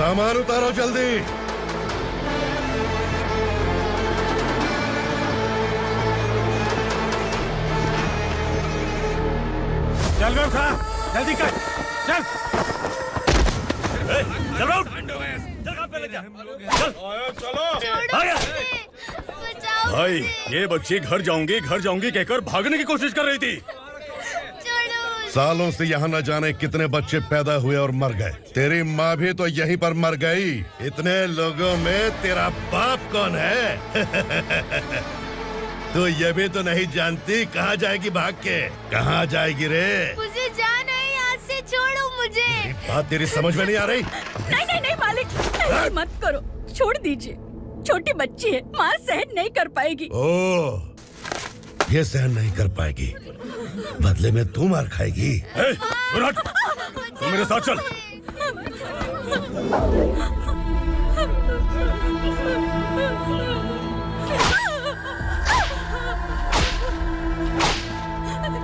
सामान उतारो जल्दी। चल रहा खा, जल्दी कर, चल। चल रहा चल पहले जा, चलो। भाई ये बच्ची घर जाऊंगी कहकर भागने की कोशिश कर रही थी। सालों से यहाँ न जाने कितने बच्चे पैदा हुए और मर गए। तेरी माँ भी तो यहीं पर मर गई। इतने लोगों में तेरा बाप कौन है? तो ये भी तो नहीं जानती कहाँ जाएगी भाग के? कहाँ जाएगी रे? मुझे जाना है, यहाँ से छोड़ो मुझे। बात तेरी समझ में नहीं आ रही? नहीं मालिक, ऐसे मत करो, छोड़ दीजिए। छोटी बच्ची है, माँ सहन नहीं कर पाएगी। ओह, ये सहन नहीं कर पाएगी, बदले में तू मार खाएगी। तू मेरे साथ चल।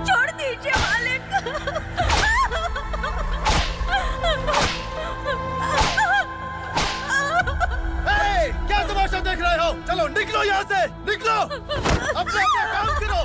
छोड़ दीजिए मालिक। क्या तमाशा देख रहे हो? चलो निकलो यहाँ से, निकलो। अपना काम करो।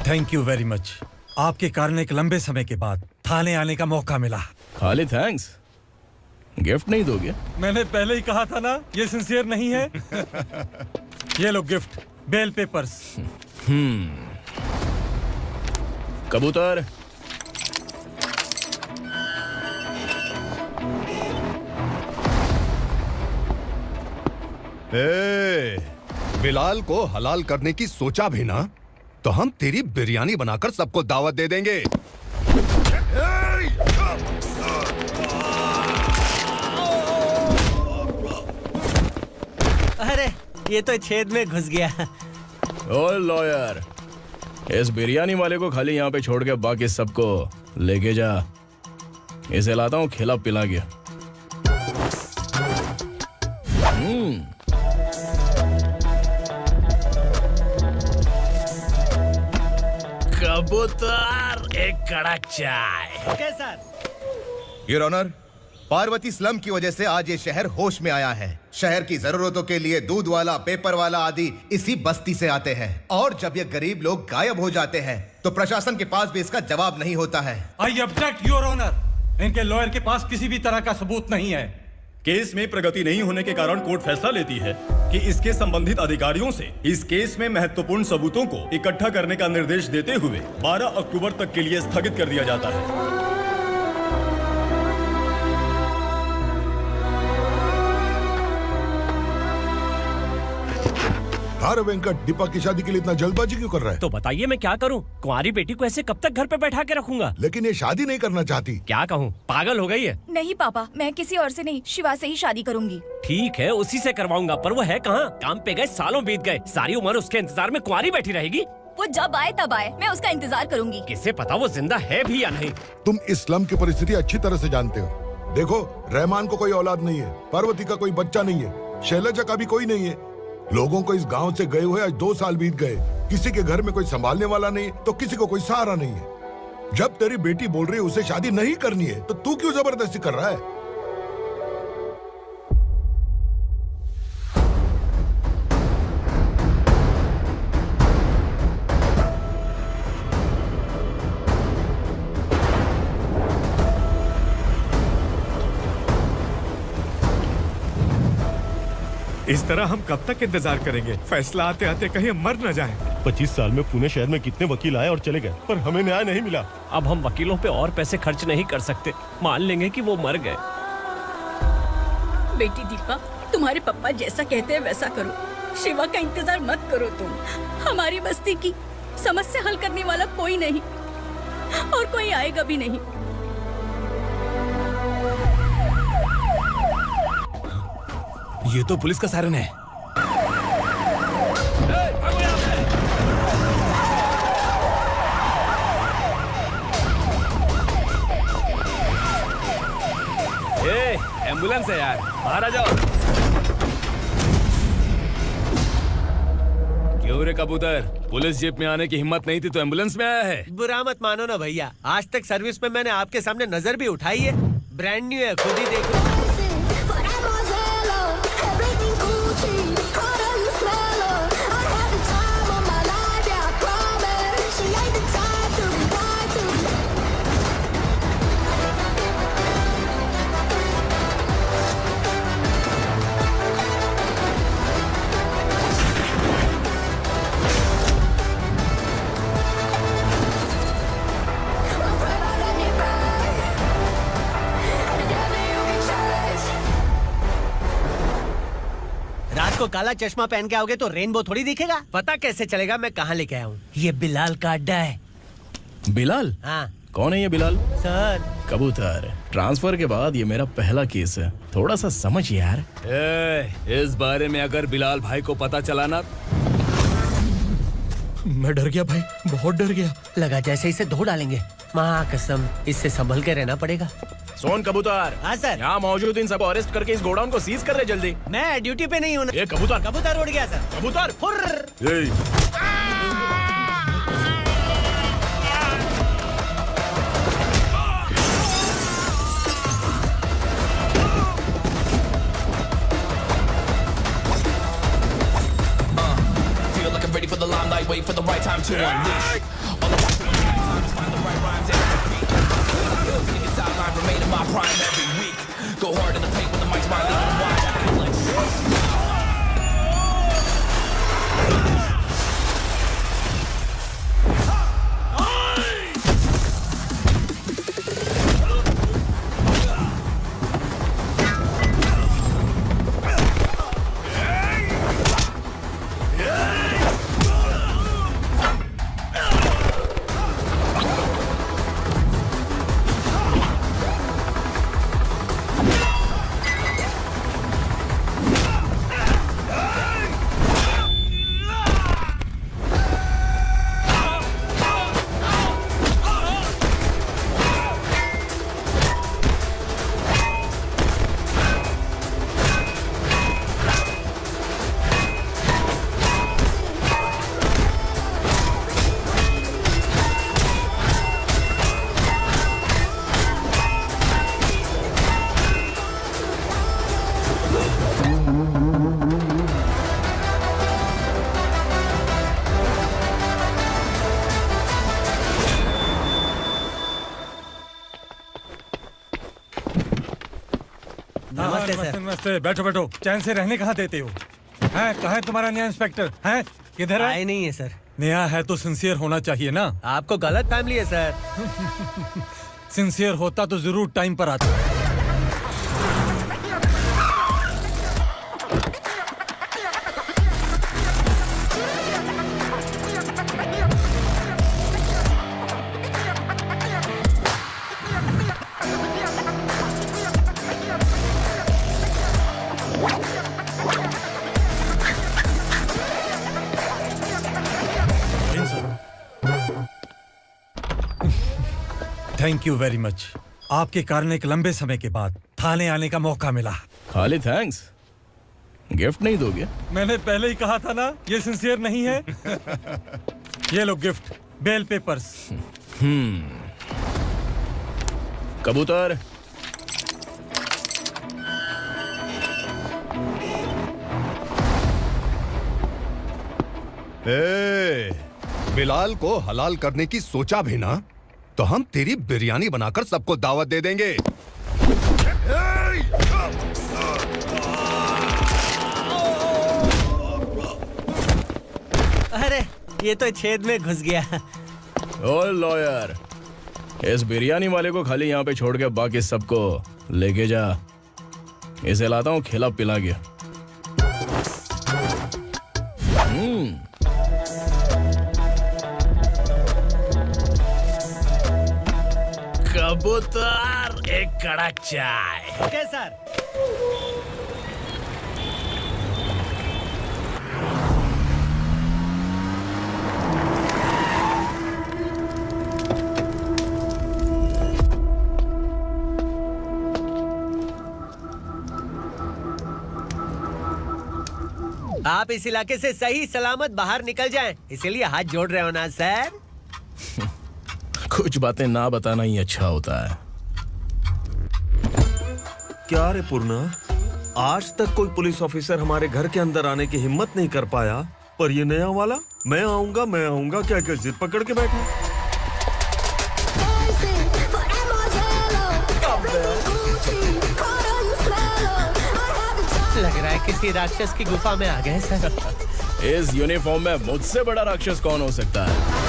Thank you very much. आपके कारण एक लंबे समय के बाद थाने आने का मौका मिला। खाली थैंक्स, गिफ्ट नहीं दोगे? मैंने पहले ही कहा था ना, ये सिंसियर नहीं है। ये लो गिफ्ट, बेल पेपर्स। कबूतर। बिलाल को हलाल करने की सोचा भी ना, तो हम तेरी बिरयानी बनाकर सबको दावत दे देंगे। अरे ये तो छेद में घुस गया। ओ लॉयर, इस बिरयानी वाले को खाली यहाँ पे छोड़ के बाकी सबको लेके जा। इसे लाता हूँ खिला पिला के। कबूतर, एक कड़क चाय। Okay sir. Your honour, Parvati slum की वजह से आज ये शहर होश में आया है। शहर की जरूरतों के लिए दूध वाला, पेपर वाला आदि इसी बस्ती से आते हैं, और जब ये गरीब लोग गायब हो जाते हैं तो प्रशासन के पास भी इसका जवाब नहीं होता है। I object your honour. इनके लॉयर के पास किसी भी तरह का सबूत नहीं है। केस में प्रगति नहीं होने के कारण कोर्ट फैसला लेती है कि इसके संबंधित अधिकारियों से इस केस में महत्वपूर्ण सबूतों को इकट्ठा करने का निर्देश देते हुए 12 अक्टूबर तक के लिए स्थगित कर दिया जाता है। अरे वेंकट, दीपा की शादी के लिए इतना जल्दबाजी क्यों कर रहा है? तो बताइए मैं क्या करूं? कुंवारी बेटी को ऐसे कब तक घर पे बैठा के रखूंगा? लेकिन ये शादी नहीं करना चाहती। क्या कहूं, पागल हो गई है। नहीं पापा, मैं किसी और से नहीं, शिवा से ही शादी करूंगी। ठीक है, उसी से करवाऊंगा, पर वो है कहाँ? काम पे गए सालों बीत गए, सारी उम्र उसके इंतजार में कुंवारी बैठी रहेगी। वो जब आए तब आए, मैं उसका इंतजार करूंगी। किसे पता वो जिंदा है भी या नहीं। तुम इस्लाम की परिस्थिति अच्छी तरह से जानते हो। देखो, रहमान को कोई औलाद नहीं है, पार्वती का कोई बच्चा नहीं है, शैलजा का भी कोई नहीं है। लोगों को इस गांव से गए हुए आज 2 साल बीत गए। किसी के घर में कोई संभालने वाला नहीं, तो किसी को कोई सहारा नहीं है। जब तेरी बेटी बोल रही है उसे शादी नहीं करनी है, तो तू क्यों जबरदस्ती कर रहा है? इस तरह हम कब तक इंतजार करेंगे? फैसला आते आते कहीं मर न जाए। 25 साल में पुणे शहर में कितने वकील आए और चले गए, पर हमें न्याय नहीं मिला। अब हम वकीलों पे और पैसे खर्च नहीं कर सकते। मान लेंगे कि वो मर गए। बेटी दीपा, तुम्हारे पापा जैसा कहते हैं वैसा करो। शिवा का इंतजार मत करो तुम। हमारी बस्ती की समस्या हल करने वाला कोई नहीं और कोई आएगा भी नहीं। ये तो पुलिस का सायरन है। एम्बुलेंस है यार, बाहर आ जाओ। क्यों रे कबूतर, पुलिस जीप में आने की हिम्मत नहीं थी तो एम्बुलेंस में आया है? बुरा मत मानो ना भैया, आज तक सर्विस में मैंने आपके सामने नजर भी उठाई है। ब्रांड न्यू है, खुद ही देखो। को काला चश्मा पहन के आओगे तो रेनबो थोड़ी दिखेगा। पता कैसे चलेगा मैं कहाँ लेके आया हूँ? ये बिलाल का अड्डा है। बिलाल? हाँ। कौन है ये बिलाल? सर कबूतर, ट्रांसफर के बाद ये मेरा पहला केस है, थोड़ा सा समझ यार। इस बारे में अगर बिलाल भाई को पता चला ना। मैं डर गया भाई, बहुत डर गया। लगा जैसे इसे धो डालेंगे। माँ कसम, इससे संभल के रहना पड़ेगा। सोन कबूतर। हाँ सर। यहाँ मौजूद इन सबको अरेस्ट करके इस गोडाउन को सीज कर दे जल्दी। मैं ड्यूटी पे नहीं हूँ। ये कबूतर। कबूतर उड़ गया सर। कबूतर। Ready for the limelight, wait for the right time to unleash. All I got to do is find the right rhymes and beat. Niggas sideline remain in my prime every week. Go hard in the paint when the mic's mine, leaving them wide. I feel like नमस्ते, बैठो बैठो। चैन से रहने कहाँ देते हो? हैं, कहाँ है तुम्हारा नया इंस्पेक्टर? हैं, किधर है? आए नहीं है सर। नया है तो सिंसियर होना चाहिए ना। आपको गलत फैमिली है सर। सिंसियर होता तो जरूर टाइम पर आता। Thank you very much. आपके कारण एक लंबे समय के बाद थाने आने का मौका मिला। खाली थैंक्स, गिफ्ट नहीं दोगे? मैंने पहले ही कहा था ना, ये सिंसियर नहीं है। ये लो गिफ्ट, बेल पेपर्स। कबूतर, बिलाल को हलाल करने की सोचा भी ना, तो हम तेरी बिरयानी बनाकर सबको दावत दे देंगे। अरे ये तो छेद में घुस गया। ओ लॉयर, इस बिरयानी वाले को खाली यहाँ पे छोड़ के बाकी सबको लेके जा। इसे लाता हूँ खिला पिला गया। कबूतर, एक कड़क चाय। Okay sir. आप इस इलाके से सही सलामत बाहर निकल जाएं, इसीलिए हाथ जोड़ रहे हो ना सर? कुछ बातें ना बताना ही अच्छा होता है। क्या रे पूर्णा, आज तक कोई पुलिस ऑफिसर हमारे घर के अंदर आने की हिम्मत नहीं कर पाया, पर ये नया वाला मैं आऊंगा क्या क्या जिद पकड़ के बैठा। लग रहा है किसी राक्षस की गुफा में आ गए सर। इस यूनिफॉर्म में मुझसे बड़ा राक्षस कौन हो सकता है?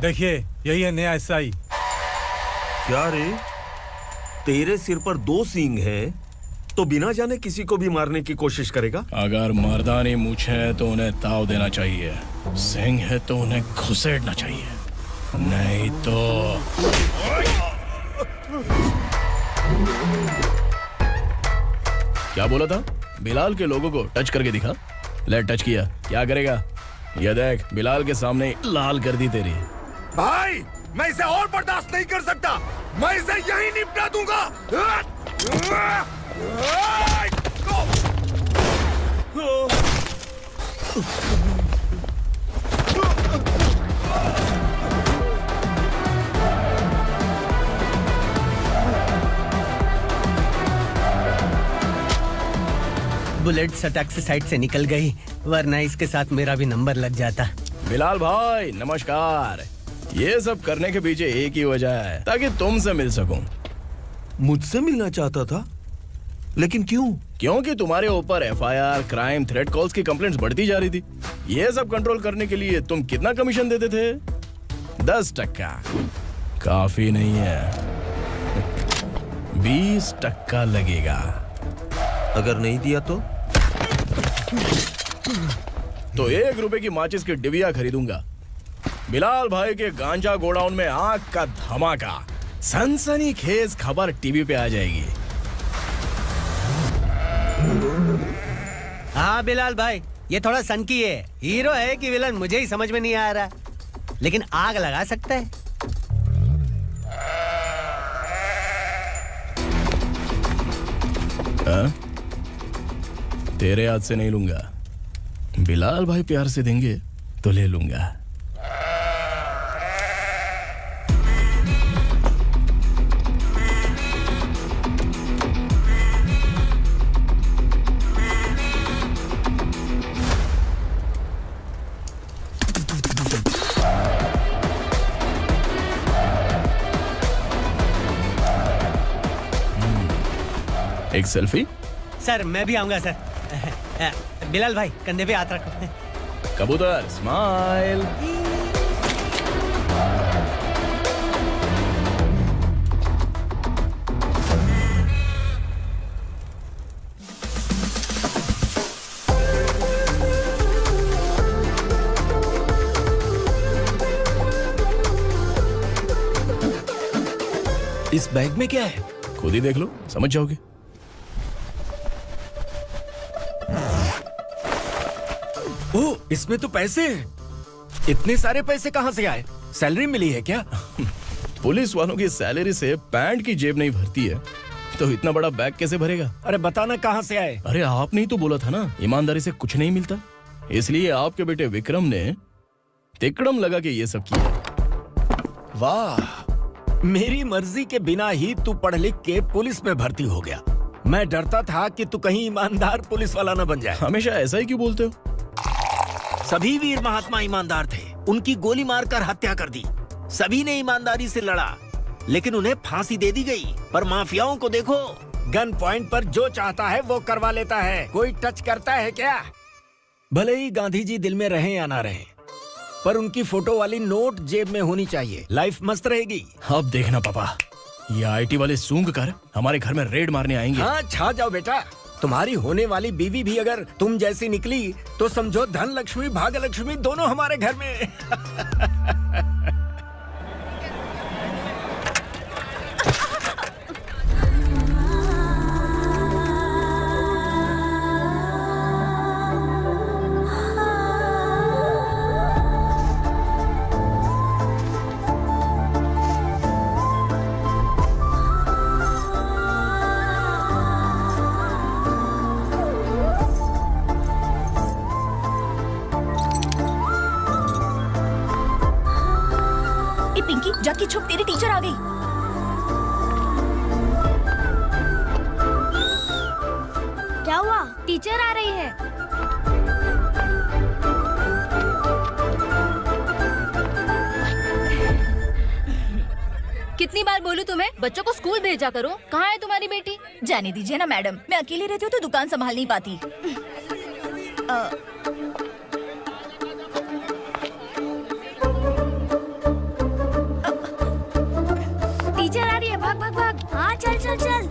देखिए, यही है नया एसआई। क्या रे, तेरे सिर पर 2 सींग हैं, तो बिना जाने किसी को भी मारने की कोशिश करेगा? अगर मर्दानी मूंछ है तो उन्हें ताव देना चाहिए, सिंह है तो उन्हें घुसेड़ना चाहिए, नहीं तो। क्या बोला था? बिलाल के लोगों को टच करके दिखा। ले टच किया, क्या करेगा? ये देख, बिलाल के सामने लाल कर दी तेरी। भाई, मैं इसे और बर्दाश्त नहीं कर सकता, मैं इसे यहीं निपटा दूंगा। बुलेट सटक से साइड से निकल गई, वरना इसके साथ मेरा भी नंबर लग जाता। बिलाल भाई नमस्कार। ये सब करने के पीछे एक ही वजह है, ताकि तुमसे मिल सकूं। मुझसे मिलना चाहता था? लेकिन क्यों? क्योंकि तुम्हारे ऊपर एफआईआर, क्राइम, थ्रेट कॉल्स की कंप्लेंट्स बढ़ती जा रही थी। ये सब कंट्रोल करने के लिए तुम कितना कमीशन देते थे? 10%। काफी नहीं है, 20% लगेगा। अगर नहीं दिया तो 1 रुपए की माचिस की डिबिया खरीदूंगा। बिलाल भाई के गांजा गोडाउन में आग का धमाका, सनसनीखेज खबर टीवी पे आ जाएगी। हाँ बिलाल भाई, ये थोड़ा सनकी है, हीरो है कि विलन मुझे ही समझ में नहीं आ रहा, लेकिन आग लगा सकता है। तेरे हाथ से नहीं लूंगा, बिलाल भाई प्यार से देंगे तो ले लूंगा। एक सेल्फी? सर मैं भी आऊंगा सर। बिलाल भाई कंधे पे हाथ रखो। कबूतर स्माइल। इस बैग में क्या है? खुद ही देख लो, समझ जाओगे। ओह, इसमें तो पैसे हैं। इतने सारे पैसे कहां से आए? सैलरी मिली है क्या? पुलिस वालों की सैलरी से पैंट की जेब नहीं भरती है, तो इतना बड़ा बैग कैसे भरेगा? अरे बताना कहां से आए? अरे आपने ही तो बोला था ना, ईमानदारी से कुछ नहीं मिलता, इसलिए आपके बेटे विक्रम ने तिकड़म लगा के ये सब किया। वाह, मेरी मर्जी के बिना ही तू पढ़ लिख के पुलिस में भर्ती हो गया। मैं डरता था कि तू कहीं ईमानदार पुलिस वाला न बन जाए। हमेशा ऐसा ही क्यों बोलते हो? सभी वीर महात्मा ईमानदार थे, उनकी गोली मारकर हत्या कर दी। सभी ने ईमानदारी से लड़ा, लेकिन उन्हें फांसी दे दी गई। पर माफियाओं को देखो, गन पॉइंट पर जो चाहता है वो करवा लेता है। कोई टच करता है क्या? भले ही गांधी जी दिल में रहे या ना रहे, पर उनकी फोटो वाली नोट जेब में होनी चाहिए। लाइफ मस्त रहेगी। अब देखना पापा, ये आईटी वाले सूंघ कर हमारे घर में रेड मारने आएंगे। हाँ, छा जाओ बेटा। तुम्हारी होने वाली बीवी भी अगर तुम जैसी निकली तो समझो धन लक्ष्मी भाग्य लक्ष्मी दोनों हमारे घर में। पिंकी, जाके छुप, तेरी टीचर आ गई। क्या हुआ? टीचर आ रही है। कितनी बार बोलूं तुम्हें, बच्चों को स्कूल भेजा करो। कहाँ है तुम्हारी बेटी? जाने दीजिए ना मैडम, मैं अकेली रहती हूँ तो दुकान संभाल नहीं पाती। टीचर आ रही है, भाग भाग भाग। हाँ चल चल चल।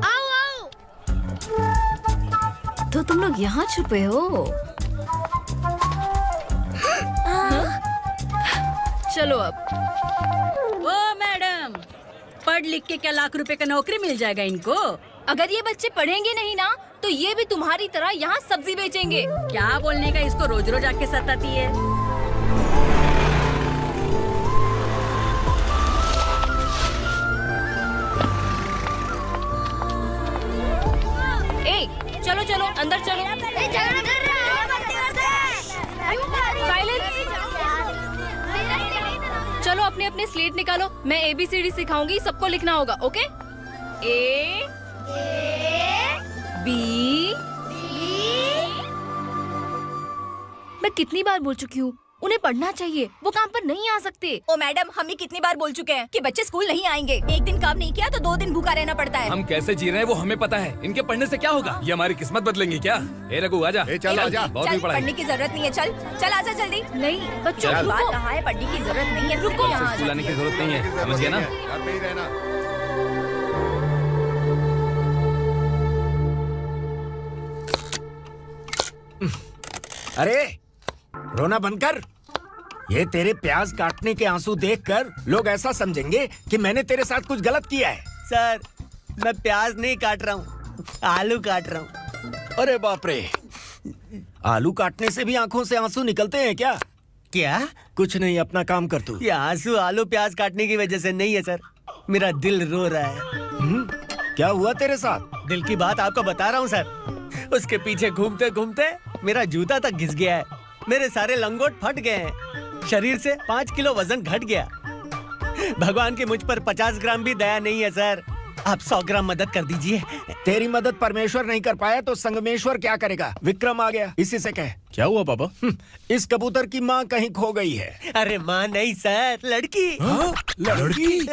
आओ आओ। तो तुम लोग यहाँ छुपे हो? चलो अब। ओ मैडम, पढ़ लिख के क्या लाख रुपए का नौकरी मिल जाएगा इनको? अगर ये बच्चे पढ़ेंगे नहीं ना तो ये भी तुम्हारी तरह यहाँ सब्जी बेचेंगे। क्या बोलने का, इसको रोज रोज आके सताती है। ए, चलो चलो अंदर चलो। झगड़ा कर रहा है। साइलेंस। चलो अपने अपने स्लेट निकालो, मैं ABCD सिखाऊंगी, सबको लिखना होगा। ओके? A B। मैं कितनी बार बोल चुकी हूँ, उन्हें पढ़ना चाहिए, वो काम पर नहीं आ सकते। ओ मैडम, हम भी कितनी बार बोल चुके हैं कि बच्चे स्कूल नहीं आएंगे। एक दिन काम नहीं किया तो 2 दिन भूखा रहना पड़ता है। हम कैसे जी रहे हैं वो हमें पता है। इनके पढ़ने से क्या होगा? ये हमारी किस्मत बदलेंगी क्या? ए रघु आजा। चल आजा। बहुत भी पढ़ाई। पढ़ने की जरूरत नहीं है। चल चल आजा जल्दी। नहीं बच्चों चल। रुको। कहा है पढ़ने की जरूरत नहीं है। रुको। स्कूल आने की जरूरत नहीं है, समझ गया ना? घर पे ही रहना। अरे रोना बंद कर। ये तेरे प्याज काटने के आंसू देखकर लोग ऐसा समझेंगे कि मैंने तेरे साथ कुछ गलत किया है। सर, मैं प्याज नहीं काट रहा हूँ, आलू काट रहा हूँ। अरे बाप रे, आलू काटने से भी आंखों से आंसू निकलते हैं क्या? क्या? कुछ नहीं, अपना काम कर तू। ये आंसू आलू प्याज काटने की वजह से नहीं है सर, मेरा दिल रो रहा है। क्या हुआ तेरे साथ? दिल की बात आपको बता रहा हूँ सर। उसके पीछे घूमते घूमते मेरा जूता तक घिस गया है, मेरे सारे लंगोट फट गए हैं, शरीर से 5 किलो वजन घट गया। भगवान की मुझ पर 50 ग्राम भी दया नहीं है सर, आप 100 ग्राम मदद कर दीजिए। तेरी मदद परमेश्वर नहीं कर पाया तो संगमेश्वर क्या करेगा? विक्रम आ गया, इसी से कह। क्या हुआ पापा? इस कबूतर की माँ कहीं खो गई है। अरे माँ नहीं सर, लड़की। लड़की?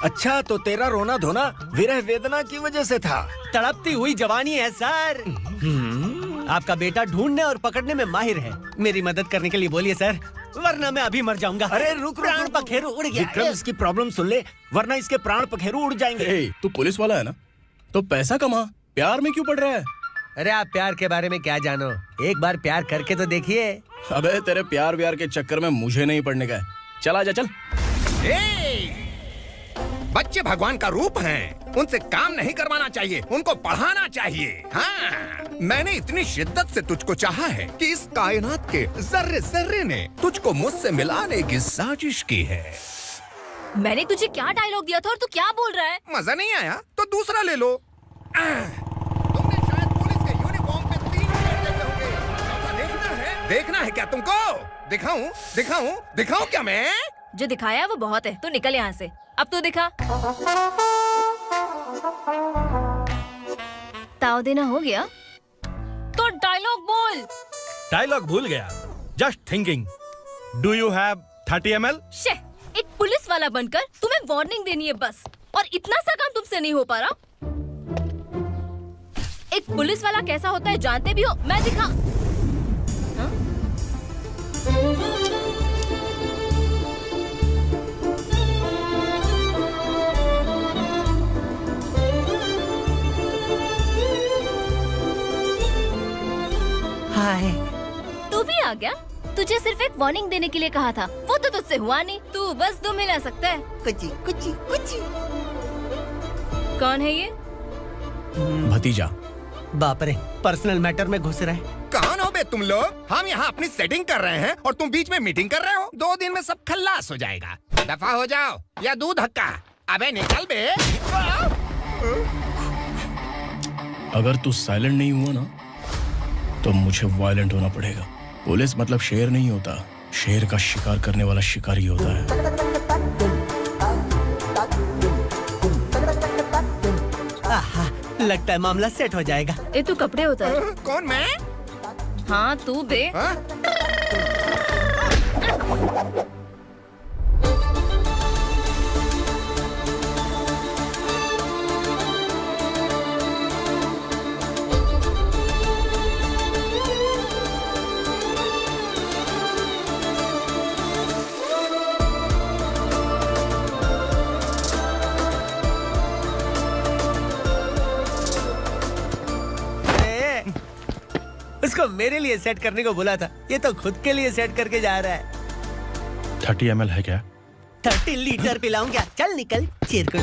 अच्छा, तो तेरा रोना धोना विरह वेदना की वजह से था। तड़पती हुई जवानी है सर। आपका बेटा ढूंढने और पकड़ने में माहिर है, मेरी मदद करने के लिए बोलिए सर, वरना मैं अभी मर जाऊंगा। अरे रुक, प्राण पखेरु उड़ गया। विक्रम, इसकी प्रॉब्लम सुन ले, वरना इसके प्राण पखेरु उड़ जाएंगे। तू पुलिस वाला है ना, तो पैसा कमा, प्यार में क्यों पड़ रहा है? अरे आप प्यार के बारे में क्या जानो, एक बार प्यार करके तो देखिए। अबे तेरे प्यार व्यार के चक्कर में मुझे नहीं पड़ने का है। चल आजा चल। बच्चे भगवान का रूप हैं, उनसे काम नहीं करवाना चाहिए, उनको पढ़ाना चाहिए। हाँ, मैंने इतनी शिद्दत से तुझको चाहा है कि इस कायनात के जर्रे जर्रे ने तुझको मुझसे मिलाने की साजिश की है। मैंने तुझे क्या डायलॉग दिया था और तू क्या बोल रहा है? मजा नहीं आया तो दूसरा ले लो। तुमने शायद पुलिस के यूनिफॉर्म पे 3 शेर देखे होंगे। ऐसा देखना है क्या तुमको? दिखाऊं दिखाऊं दिखाऊं क्या मैं? जो दिखाया वो बहुत है, तू निकल यहाँ से। अब तू दिखा। ताव देना हो गया तो डायलॉग बोल। डायलॉग भूल गया। Just thinking, do you have 30 ml? शे, एक पुलिस वाला बनकर तुम्हें वार्निंग देनी है बस। और इतना सा काम तुमसे नहीं हो पा रहा। एक पुलिस वाला कैसा होता है जानते भी हो? मैं दिखा। हाँ? हाय। तू भी आ गया? तुझे सिर्फ एक वार्निंग देने के लिए कहा था, वो तो तुझसे हुआ नहीं। तू बस 2 मिला सकता है। कुची कुची कुची। कौन है ये? भतीजा। बाप रे, पर्सनल मैटर में घुस रहे। कौन हो बे तुम लोग? हम यहाँ अपनी सेटिंग कर रहे हैं और तुम बीच में मीटिंग कर रहे हो। 2 दिन में सब खल्लास हो जाएगा। दफा हो जाओ या दूध हक्का। अबे निकल बे। अगर तू साइलेंट नहीं हुआ ना तो मुझे वायलेंट होना पड़ेगा। पुलिस मतलब शेर नहीं होता, शेर का शिकार करने वाला शिकारी होता है। आहा, लगता है मामला सेट हो जाएगा। ये तू कपड़े होता है? कौन मैं? हाँ तू बे। उसको मेरे लिए सेट करने को बोला था, ये तो खुद के लिए सेट करके जा रहा है। 30 ml है क्या? 30 लीटर पिलाऊं क्या? चल निकल चिरकुट।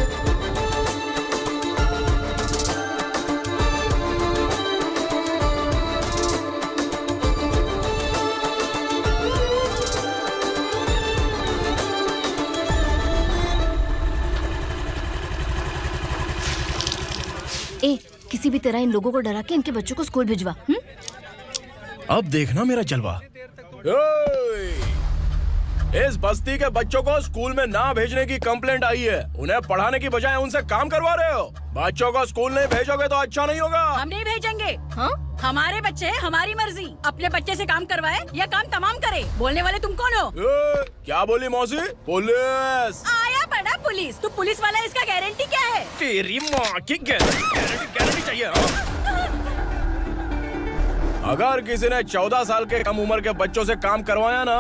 ए, किसी भी तरह इन लोगों को डरा के इनके बच्चों को स्कूल भिजवा। अब देखना मेरा जलवा। इस बस्ती के बच्चों को स्कूल में ना भेजने की कंप्लेंट आई है। उन्हें पढ़ाने की बजाय उनसे काम करवा रहे हो। बच्चों को स्कूल नहीं भेजोगे तो अच्छा नहीं होगा। हम नहीं भेजेंगे। हाँ? हमारे बच्चे हमारी मर्जी। अपने बच्चे से काम करवाए या काम तमाम करे। बोलने वाले तुम कौन हो? क्या बोली मौसी? पुलिस आया बड़ा पुलिस। तू पुलिस वाला, इसका गारंटी क्या है? तेरी माँ की गारंटी चाहिए। अगर किसी ने 14 साल के कम उम्र के बच्चों से काम करवाया ना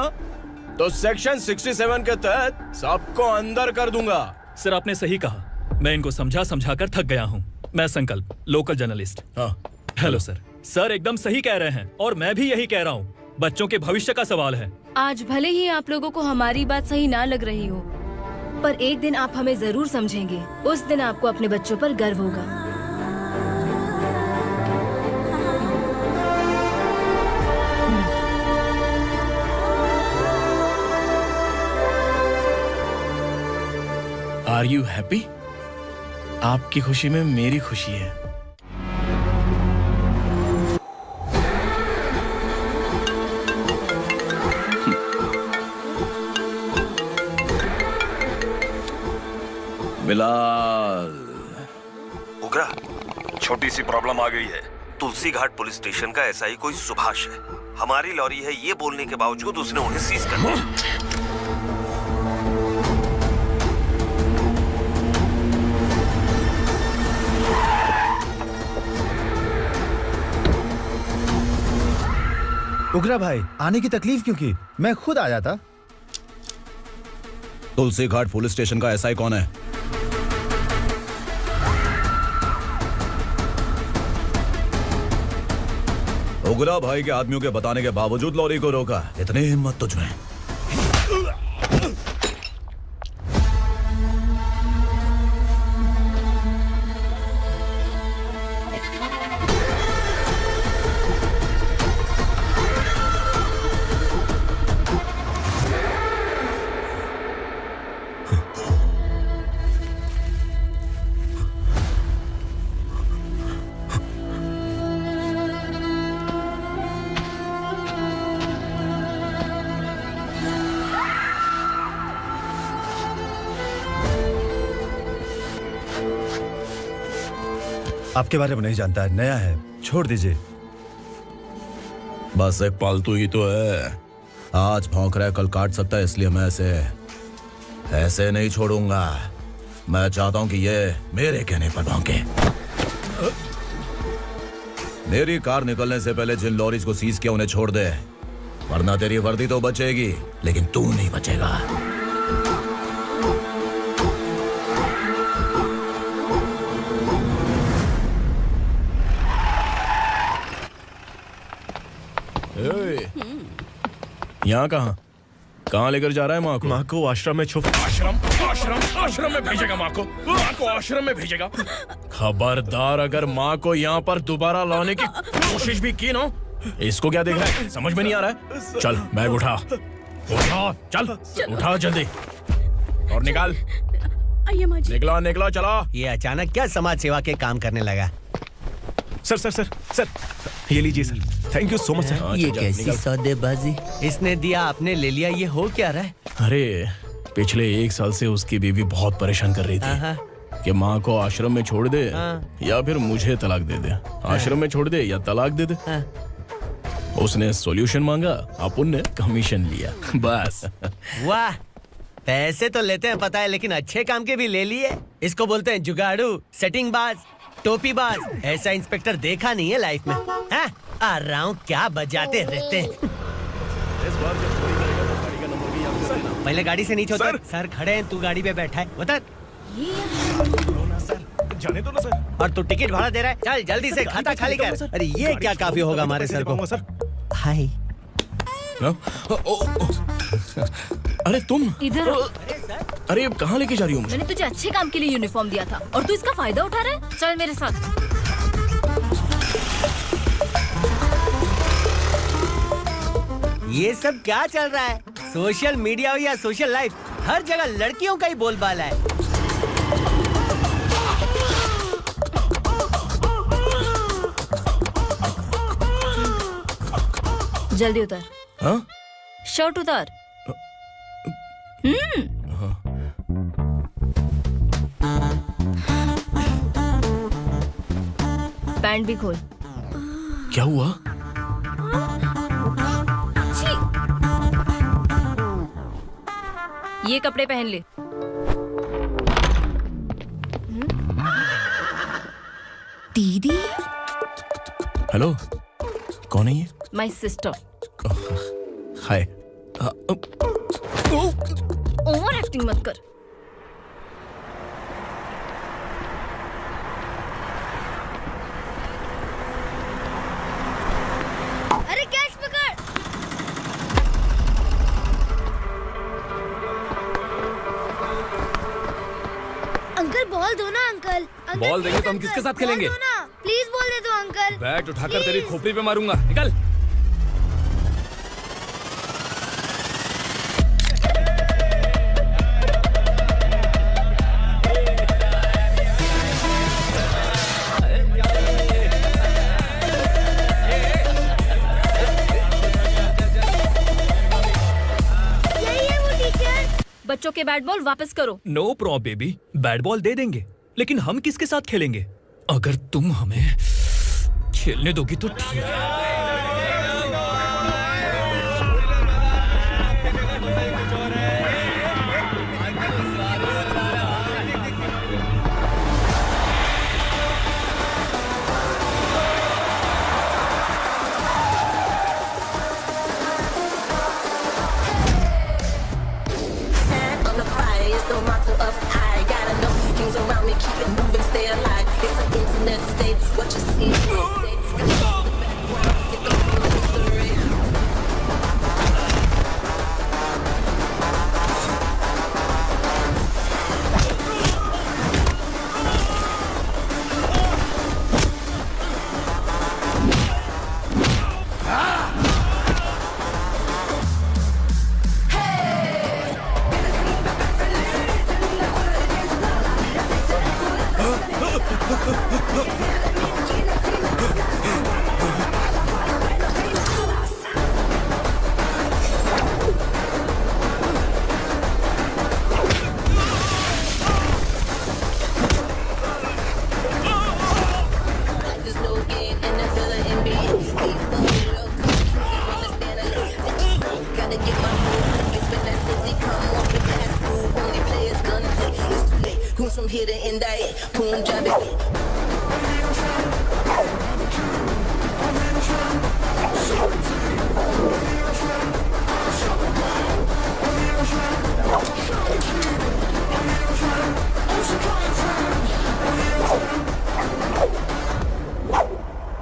तो सेक्शन 67 के तहत सबको अंदर कर दूंगा। सर आपने सही कहा। मैं इनको समझा कर थक गया हूँ। मैं संकल्प, लोकल जर्नलिस्ट। हाँ। Hello sir. सर एकदम सही कह रहे हैं और मैं भी यही कह रहा हूँ। बच्चों के भविष्य का सवाल है। आज भले ही आप लोगों को हमारी बात सही ना लग रही हो, पर एक दिन आप हमें जरूर समझेंगे। उस दिन आपको अपने बच्चों पर गर्व होगा। Are you happy? आपकी खुशी में मेरी खुशी है। बिलाल। उग्रा, छोटी सी प्रॉब्लम आ गई है। तुलसी घाट पुलिस स्टेशन का एसआई कोई सुभाष है। हमारी लॉरी है ये बोलने के बावजूद उसने उन्हें सीज कर दिया। उग्रा भाई, आने की तकलीफ क्यों की? मैं खुद आ जाता। तुलसी घाट पुलिस स्टेशन का एसआई कौन है? उग्रा भाई के आदमियों के बताने के बावजूद लॉरी को रोका। इतनी हिम्मत तुझमें? आपके बारे में नहीं जानता है, नया है, छोड़ दीजिए। बस एक पालतू ही तो है। आज भौंक रहा है, कल काट सकता है, इसलिए मैं ऐसे नहीं छोड़ूंगा। मैं चाहता हूँ कि ये मेरे कहने पर भौंके। मेरी कार निकलने से पहले जिन लॉरीज को सीज किया उन्हें छोड़ दे, वरना तेरी वर्दी तो बचेगी लेकिन तू नहीं बचेगा। यहाँ कहाँ लेकर जा रहा है माँ को? माँ को आश्रम में छुप। आश्रम में भेजेगा माँ को? माँ को आश्रम में भेजेगा? खबरदार, अगर माँ को यहाँ पर दोबारा लाने की कोशिश भी की ना, इसको क्या देख रहा है? समझ में नहीं आ रहा है? चल बैग उठा, चल उठा जल्दी और निकाल। आइए माँ जी। निकला चला। ये अचानक क्या समाज सेवा के काम करने लगा? सर ये लीजिए sir. Thank you so much sir. ये कैसी सौदेबाजी? इसने दिया आपने ले लिया, ये हो क्या रहा है? अरे पिछले 1 साल से उसकी बीवी बहुत परेशान कर रही थी कि माँ को आश्रम में छोड़ दे या फिर मुझे तलाक दे दे। आश्रम में छोड़ दे या तलाक दे दे। उसने सॉल्यूशन मांगा, अपन ने कमीशन लिया, बस। वाह, पैसे तो लेते हैं पता है, लेकिन अच्छे काम के भी ले लिए। इसको बोलते हैं जुगाड़ू, सेटिंग बाज, टोपी बाज। ऐसा इंस्पेक्टर देखा नहीं है लाइफ में। हाँ? आ रहा हूँ, क्या बजाते रहते हैं। पहले गाड़ी से नीचे उतर। सर खड़े हैं, तू गाड़ी पे बैठा है, उतर। जाने दो ना सर। और तू टिकट भाड़ा दे रहा है? चल जल्दी से खाता खाली कर। अरे ये क्या काफी होगा हमारे सर को। हाय। अरे तुम इधर। अरे कहाँ लेके जा रही हो मुझे? मैंने तुझे अच्छे काम के लिए यूनिफॉर्म दिया था और तू इसका फायदा उठा रहा है। चल मेरे साथ। ये सब क्या चल रहा है? सोशल मीडिया हो या सोशल लाइफ, हर जगह लड़कियों का ही बोलबाला है। जल्दी उतर। हाँ? शर्ट उतार। पैंट भी खोल। क्या हुआ? ये कपड़े पहन ले। दीदी। हेलो, कौन है ये? My sister. Hi. Over acting मत कर। अरे कैच पकड़। अंकल बॉल दो ना अंकल। बॉल देंगे तो हम किसके साथ खेलेंगे? प्लीज बॉल दे दो अंकल। बैट उठाकर तेरी खोपड़ी पे मारूंगा, निकल। बच्चों के बैट बॉल वापस करो। No problem baby, bat ball दे देंगे, लेकिन हम किसके साथ खेलेंगे? अगर तुम हमें खेलने दोगी तो ठीक है। Keep it moving, stay alive. It's an internet state. What you see, goes from here to India. Punjabi.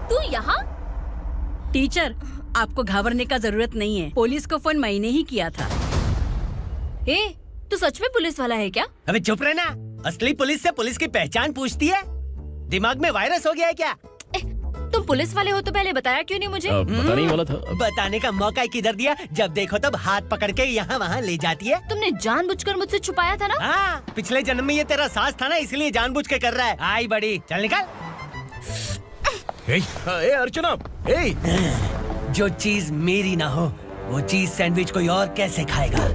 तू यहाँ? टीचर, आपको घबराने का जरूरत नहीं है। पुलिस को फोन मैंने ही किया था। ए, तू सच में पुलिस वाला है क्या? अबे चुप रहना। असली पुलिस से पुलिस की पहचान पूछती है? दिमाग में वायरस हो गया है क्या? तुम पुलिस वाले हो तो पहले बताया क्यों नहीं मुझे? बताने ही वाला था। बताने का मौका किधर दिया? जब देखो तब हाथ पकड़ के यहाँ वहाँ ले जाती है। तुमने जानबूझकर मुझसे छुपाया था ना? हाँ, पिछले जन्म में ये तेरा सास था ना, इसलिए जानबूझ के कर रहा है। आई बड़ी, चल निकल। ए अर्चना, जो चीज मेरी ना हो, वो चीज सैंडविच कोई और कैसे खाएगा?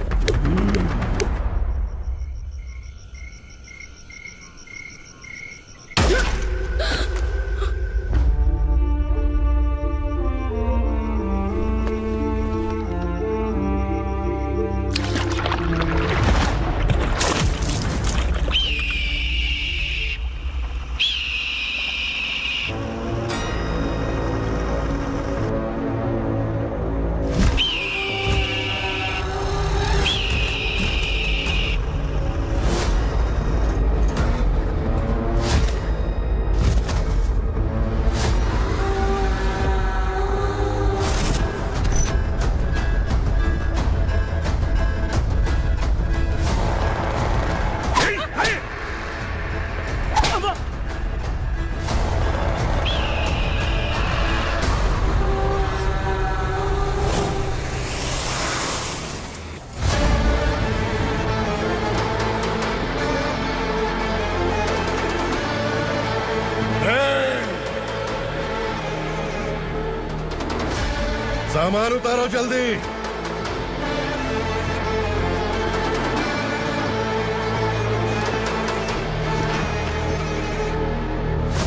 सामान उतारो जल्दी।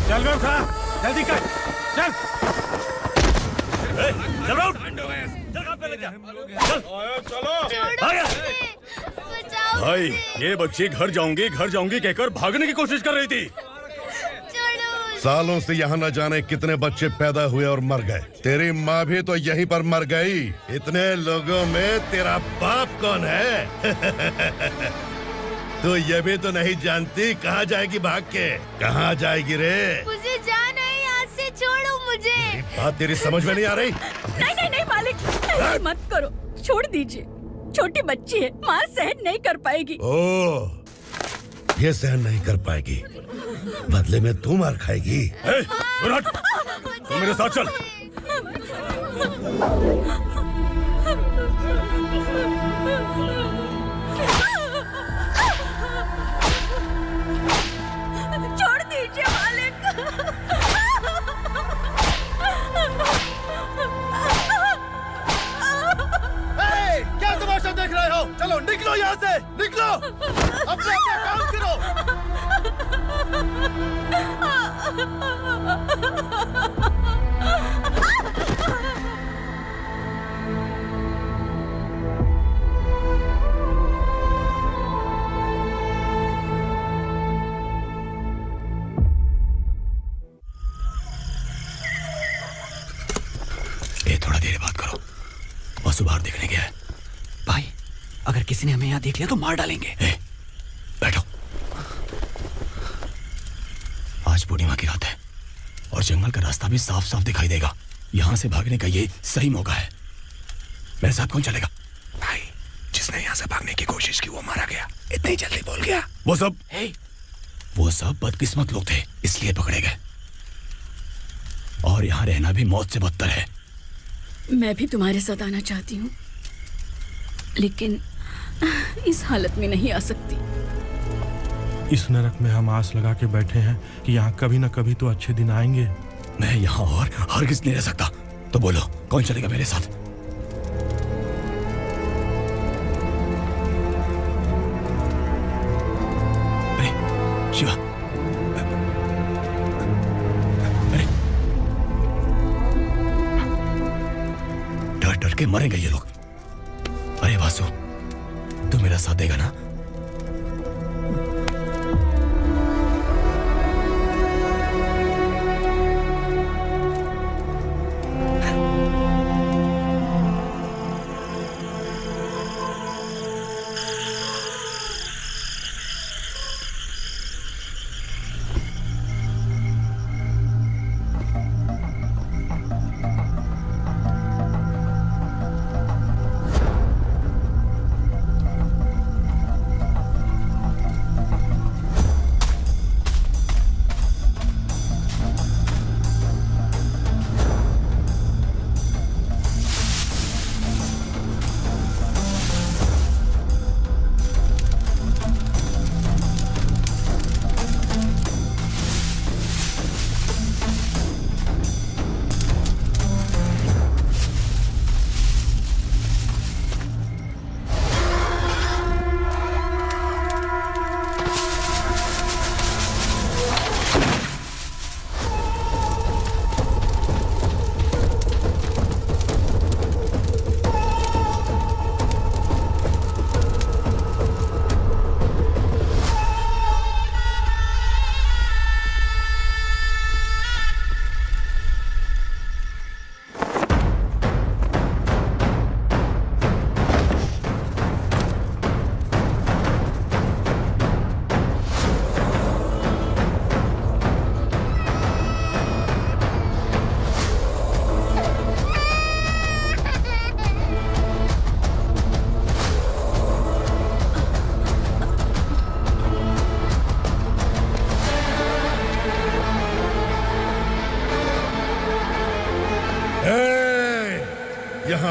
चल गोरखा, जल्दी कर, चल। भाई, ये बच्ची घर जाऊंगी कहकर भागने की कोशिश कर रही थी। सालों से यहाँ न जाने कितने बच्चे पैदा हुए और मर गए। तेरी माँ भी तो यहीं पर मर गई। इतने लोगों में तेरा बाप कौन है? तो ये भी तो नहीं जानती कहाँ जाएगी भाग के? कहाँ जाएगी रे? मुझे जाना है, यहाँ से छोड़ो मुझे। बात तेरी समझ में नहीं आ रही? नहीं मालिक, ऐसे मत करो, छोड़ दीजिए। छोटी बच्ची है, माँ सहन नहीं कर पाएगी। ओह, ये सहन नहीं कर पाएगी, बदले में तू मार खाएगी। तू मेरे साथ चल। छोड़ दीजिए मालिक। क्या तमाशा देख रहे हो? चलो निकलो यहाँ से, निकलो। अपना काम करो। ये थोड़ा देर बात करो, बस बाहर देखने गया है। भाई, अगर किसी ने हमें यहाँ देख लिया तो मार डालेंगे। बैठो। आज पूर्णिमा की रात है और जंगल का रास्ता भी साफ साफ दिखाई देगा। यहाँ से भागने का ये सही मौका है। मेरे साथ कौन चलेगा? भाई, जिसने यहाँ से भागने की कोशिश की वो मारा गया। इतनी जल्दी बोल गया। वो सब बदकिस्मत लोग थे, इसलिए पकड़े गए। और यहाँ रहना भी मौत से बदतर है। मैं भी तुम्हारे साथ आना चाहती हूँ, लेकिन इस हालत में नहीं आ सकती। इस नरक में हम आस लगा के बैठे हैं कि यहाँ कभी न कभी तो अच्छे दिन आएंगे। मैं यहाँ और हरगिज़ नहीं रह सकता। तो बोलो, कौन चलेगा मेरे साथ? अरे शिवा, अरे डर डर के मरेंगे ये लोग। अरे वासु, तू मेरा साथ देगा ना?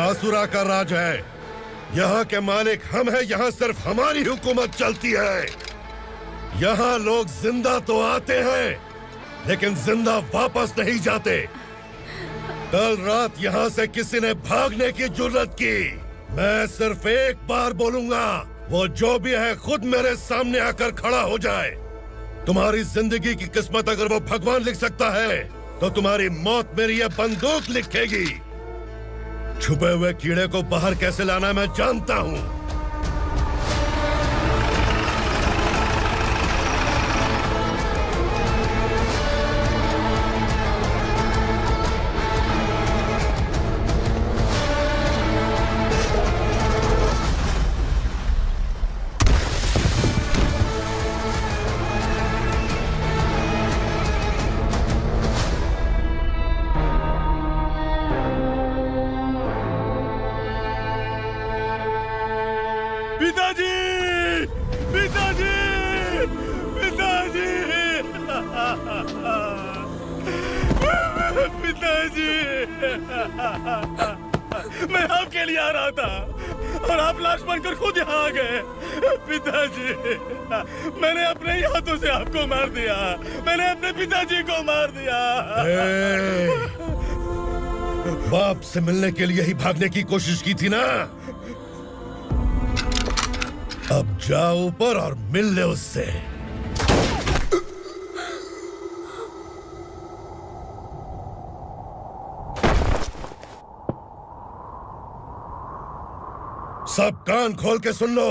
आसुरा का राज है। यहाँ के मालिक हम हैं, यहाँ सिर्फ हमारी हुकूमत चलती है। यहाँ लोग जिंदा तो आते हैं लेकिन जिंदा वापस नहीं जाते। कल रात यहाँ से किसी ने भागने की जुर्रत की, मैं सिर्फ एक बार बोलूंगा, वो जो भी है खुद मेरे सामने आकर खड़ा हो जाए। तुम्हारी जिंदगी की किस्मत अगर वो भगवान लिख सकता है तो तुम्हारी मौत मेरी ये बंदूक लिखेगी। छुपे हुए कीड़े को बाहर कैसे लाना मैं जानता हूँ। मैं आपके लिए आ रहा था और आप लाश बनकर खुद यहाँ आ गए। पिताजी, मैंने अपने ही हाथों से आपको मार दिया। मैंने अपने पिताजी को मार दिया। बाप से मिलने के लिए ही भागने की कोशिश की थी ना? अब जाओ ऊपर और मिल ले उससे। सब कान खोल के सुन लो।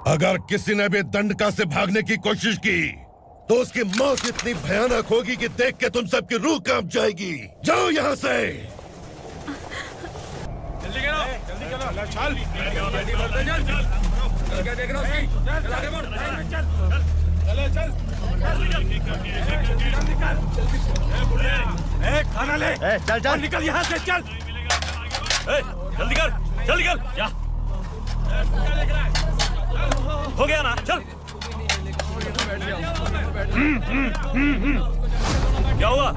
अगर किसी ने भी दंडका से भागने की कोशिश की तो उसकी मौत इतनी भयानक होगी कि देख के तुम सबकी रूह कांप जाएगी। जाओ यहाँ से। जल्दी करो, जल्दी करो, चल, जल्दी बढ़ते चल, चल, क्या देख रहा है? चल, आगे बढ़, चल, चल, खाना ले, चल, चल, निकल यहाँ से, चल, जल्दी कर, चल निकल, जा, हो गया ना, चल, क्या हुआ?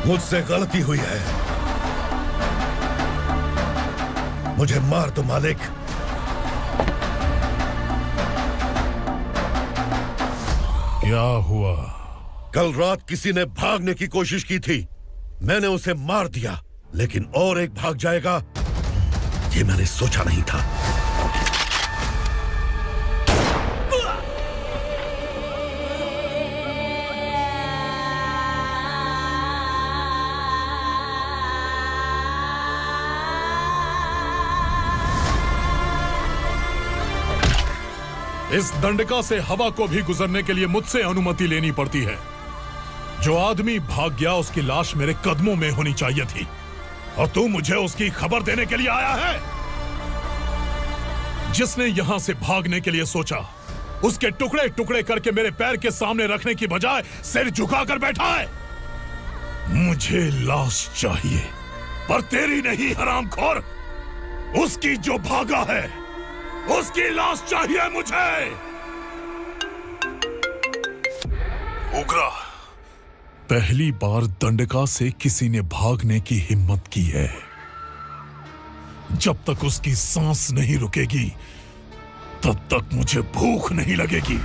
मुझसे गलती हुई है, मुझे मार दो मालिक। क्या हुआ? कल रात किसी ने भागने की कोशिश की थी, मैंने उसे मार दिया, लेकिन और एक भाग जाएगा ये मैंने सोचा नहीं था। इस दंडका से हवा को भी गुजरने के लिए मुझसे अनुमति लेनी पड़ती है। जो आदमी भाग गया उसकी लाश मेरे कदमों में होनी चाहिए थी, और तू मुझे उसकी खबर देने के लिए आया है। जिसने यहां से भागने के लिए सोचा उसके टुकड़े टुकड़े करके मेरे पैर के सामने रखने की बजाय सिर झुकाकर बैठा है। मुझे लाश चाहिए, पर तेरी नहीं हरामखोर, उसकी जो भागा है उसकी लाश चाहिए मुझे। उग्रा, पहली बार दंडका से किसी ने भागने की हिम्मत की है। जब तक उसकी सांस नहीं रुकेगी तब तक मुझे भूख नहीं लगेगी।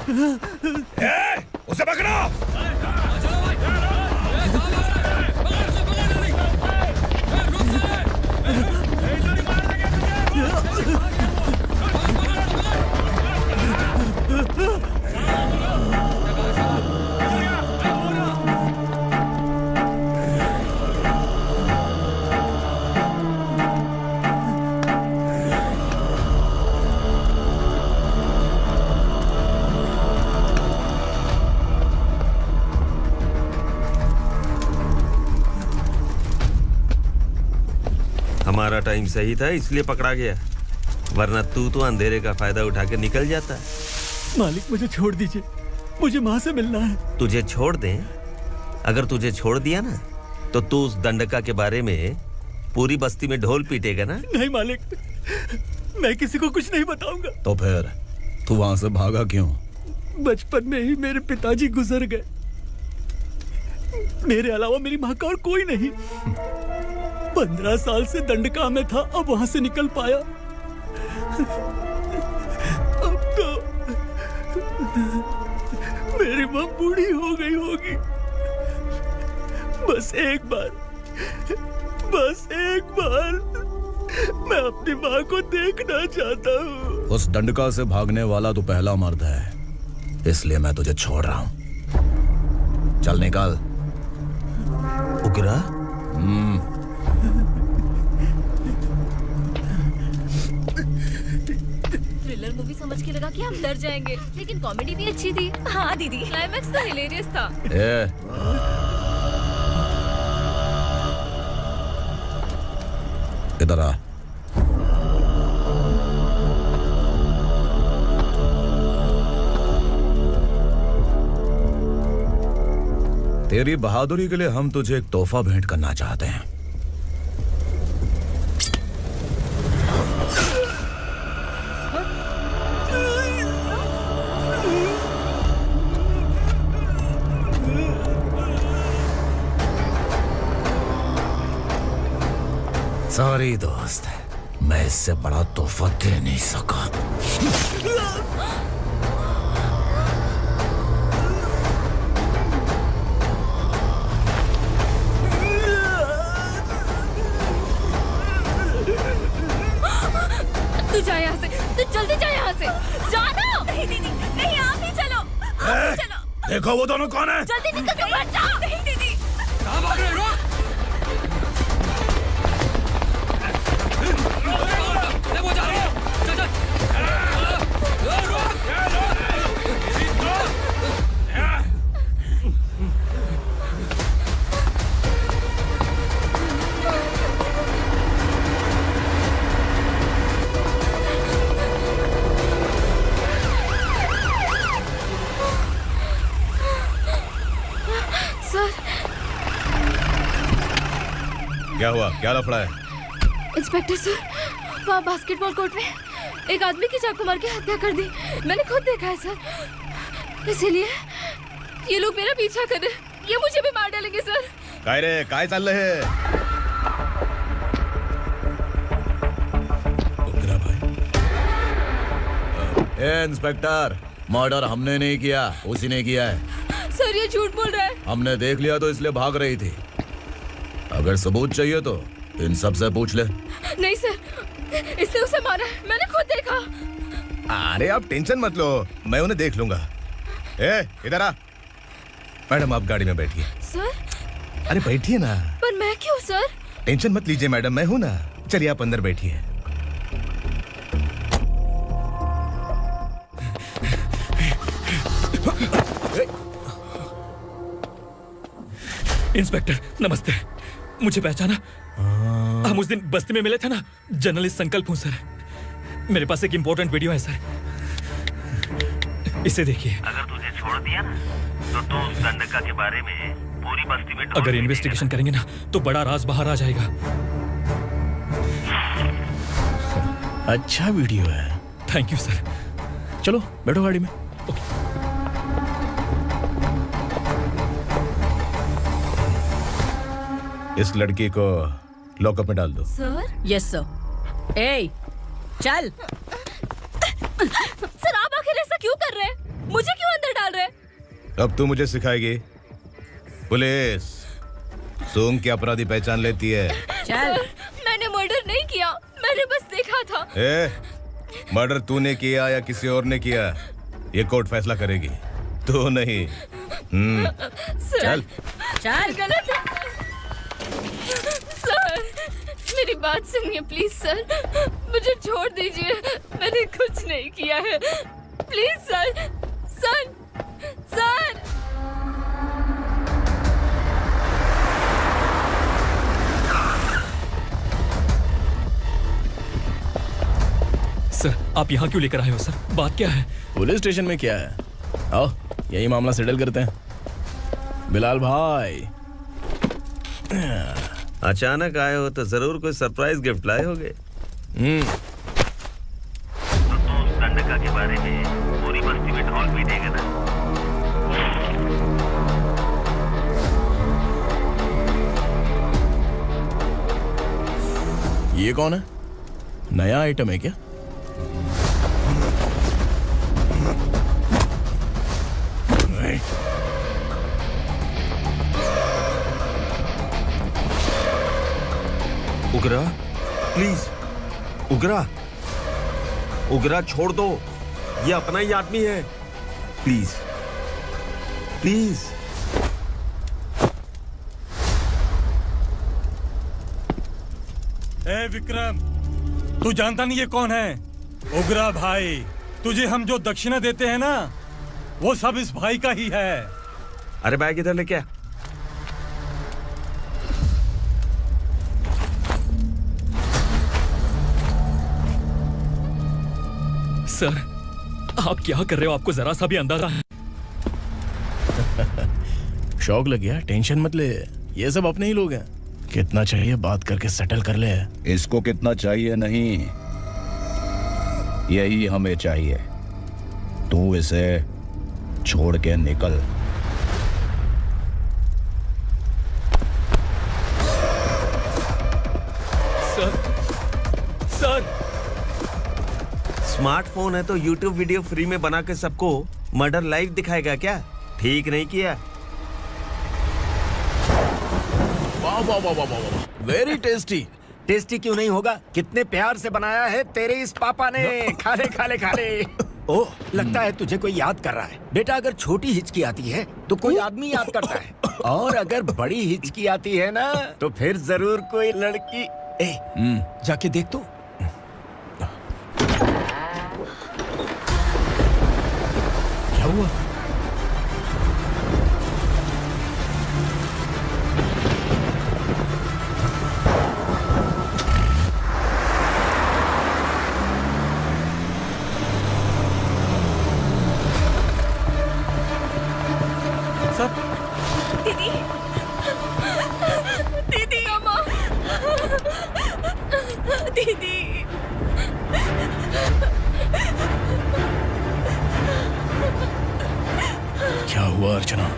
उसे पकड़ो। हमारा टाइम सही था इसलिए पकड़ा गया, वरना तू तो अंधेरे का फायदा उठा के निकल जाता। मालिक मुझे छोड़ दीजिए, मुझे माँ से मिलना है। तुझे छोड़ दें? अगर तुझे छोड़ दिया ना तो तू उस दंडका के बारे में पूरी बस्ती में ढोल पीटेगा ना। नहीं मालिक, मैं किसी को कुछ नहीं बताऊंगा। तो फिर तू वहां से भागा क्यों? बचपन में ही मेरे पिताजी गुजर गए, मेरे अलावा मेरी माँ का और कोई नहीं। 15 साल से दंडका में था, अब वहां से निकल पाया। अब तो मेरी माँ बूढ़ी हो गई होगी। बस एक बार मैं अपनी माँ को देखना चाहता हूँ। उस दंडका से भागने वाला तो पहला मर्द है, इसलिए मैं तुझे छोड़ रहा हूँ। चल निकल। उग्रा? थ्रिलर मूवी समझ के लगा कि हम डर जाएंगे, लेकिन कॉमेडी भी अच्छी थी। हाँ दीदी, क्लाइमैक्स तो हिलेरियस था। इधर आ। तेरी बहादुरी के लिए हम तुझे एक तोहफा भेंट करना चाहते हैं। सॉरी दोस्त, मैं इससे बड़ा तोहफा दे नहीं सका। तू जा यहाँ से, तू जल्दी जा यहाँ से। जाना। नहीं दीदी, नहीं आप ही चलो, आप ही चलो। देखो वो दोनों कौन है? जल्दी निकल के मत जाओ। नहीं दीदी। कहाँ भाग रहे हो? क्या हुआ? क्या लफड़ा है? इंस्पेक्टर सर, वहाँ बास्केटबॉल कोर्ट में एक आदमी की चाकू मार के हत्या कर दी। मैंने खुद देखा है सर, इसीलिए ये लोग मेरा पीछा कर रहे हैं। ये मुझे भी मार डालेंगे सर। काय रे, काय चाल रहे है? इंस्पेक्टर, मर्डर हमने नहीं किया, उसी ने किया है। सर ये झूठ बोल रहा है। हमने देख लिया तो इसलिए भाग रही थी। अगर सबूत चाहिए तो इन सब से पूछ ले। नहीं सर, इसने उसे मारा है, मैंने खुद देखा। अरे आप टेंशन मत लो, मैं उन्हें देख लूंगा। इधर आ। मैडम आप गाड़ी में बैठिए। सर? अरे बैठिए ना। पर मैं क्यों सर? टेंशन मत लीजिए मैडम, मैं हूं ना। चलिए आप अंदर बैठिए। इंस्पेक्टर नमस्ते, मुझे पहचाना? हम उस दिन बस्ती में मिले थे ना। जर्नलिस्ट संकल्प हूँ सर। मेरे पास एक इम्पोर्टेंट वीडियो है सर, इसे देखिए। अगर तुझे छोड़ दिया ना तो तू उस दंडका के बारे में पूरी बस्ती में अगर इन्वेस्टिगेशन करेंगे ना तो बड़ा राज बाहर आ जाएगा। अच्छा वीडियो है। Thank you sir. चलो बैठो गाड़ी में। इस लड़की को लॉकअप में डाल दो। सर? Yes sir. चल। सर आप आखिर ऐसा क्यों कर रहे हैं? मुझे क्यों अब तू मुझे सिखाएगी? पुलिस सूंघ के अपराधी पहचान लेती है। सर, मैंने मर्डर नहीं किया, मैंने बस देखा था। मर्डर तूने किया या किसी और ने किया, ये कोर्ट फैसला करेगी, तू नहीं। चल चल। गलत है सर, मेरी बात सुनिए प्लीज सर, मुझे छोड़ दीजिए, मैंने कुछ नहीं किया है, please sir. Sir sir sir, आप यहाँ क्यों लेकर आए हो सर? बात क्या है? पुलिस स्टेशन में क्या है? आओ यही मामला सेटल करते हैं। बिलाल भाई, अचानक आए हो तो जरूर कोई सरप्राइज गिफ्ट लाए होगे। तो उस गंडका के बारे में पूरी बस्ती में ढोल पीटेगा ना। ये कौन है? नया आइटम है क्या? उगरा, प्लीज उगरा, उगरा छोड़ दो, ये अपना ही आदमी है, प्लीज प्लीज। ए विक्रम, तू जानता नहीं ये कौन है? उगरा भाई, तुझे हम जो दक्षिणा देते हैं ना, वो सब इस भाई का ही है। अरे बैग इधर लेके आ। सर, आप क्या कर रहे हो? आपको जरा सा भी अंदाजा है? शौक लग गया? टेंशन मत ले, ये सब अपने ही लोग हैं। कितना चाहिए बात करके सेटल कर ले। इसको कितना चाहिए नहीं, यही हमें चाहिए। तू इसे छोड़ के निकल। सर, स्मार्टफोन है तो YouTube वीडियो फ्री में बना के सबको मर्डर लाइव दिखाएगा क्या? ठीक नहीं किया। वाह वाह वाह वाह वाह, वेरी टेस्टी। टेस्टी क्यों नहीं होगा? कितने प्यार से बनाया है तेरे इस पापा ने। खा ले खा ले खा ले। ओह, लगता है तुझे कोई याद कर रहा है। बेटा, अगर छोटी हिचकी आती है तो कोई आदमी याद करता है, और अगर बड़ी हिचकी आती है ना तो फिर जरूर कोई लड़की। जाके देख तो। क्या हुआ? दीदी, दीदी, अम्मा, दीदी। क्या हुआ अर्चना?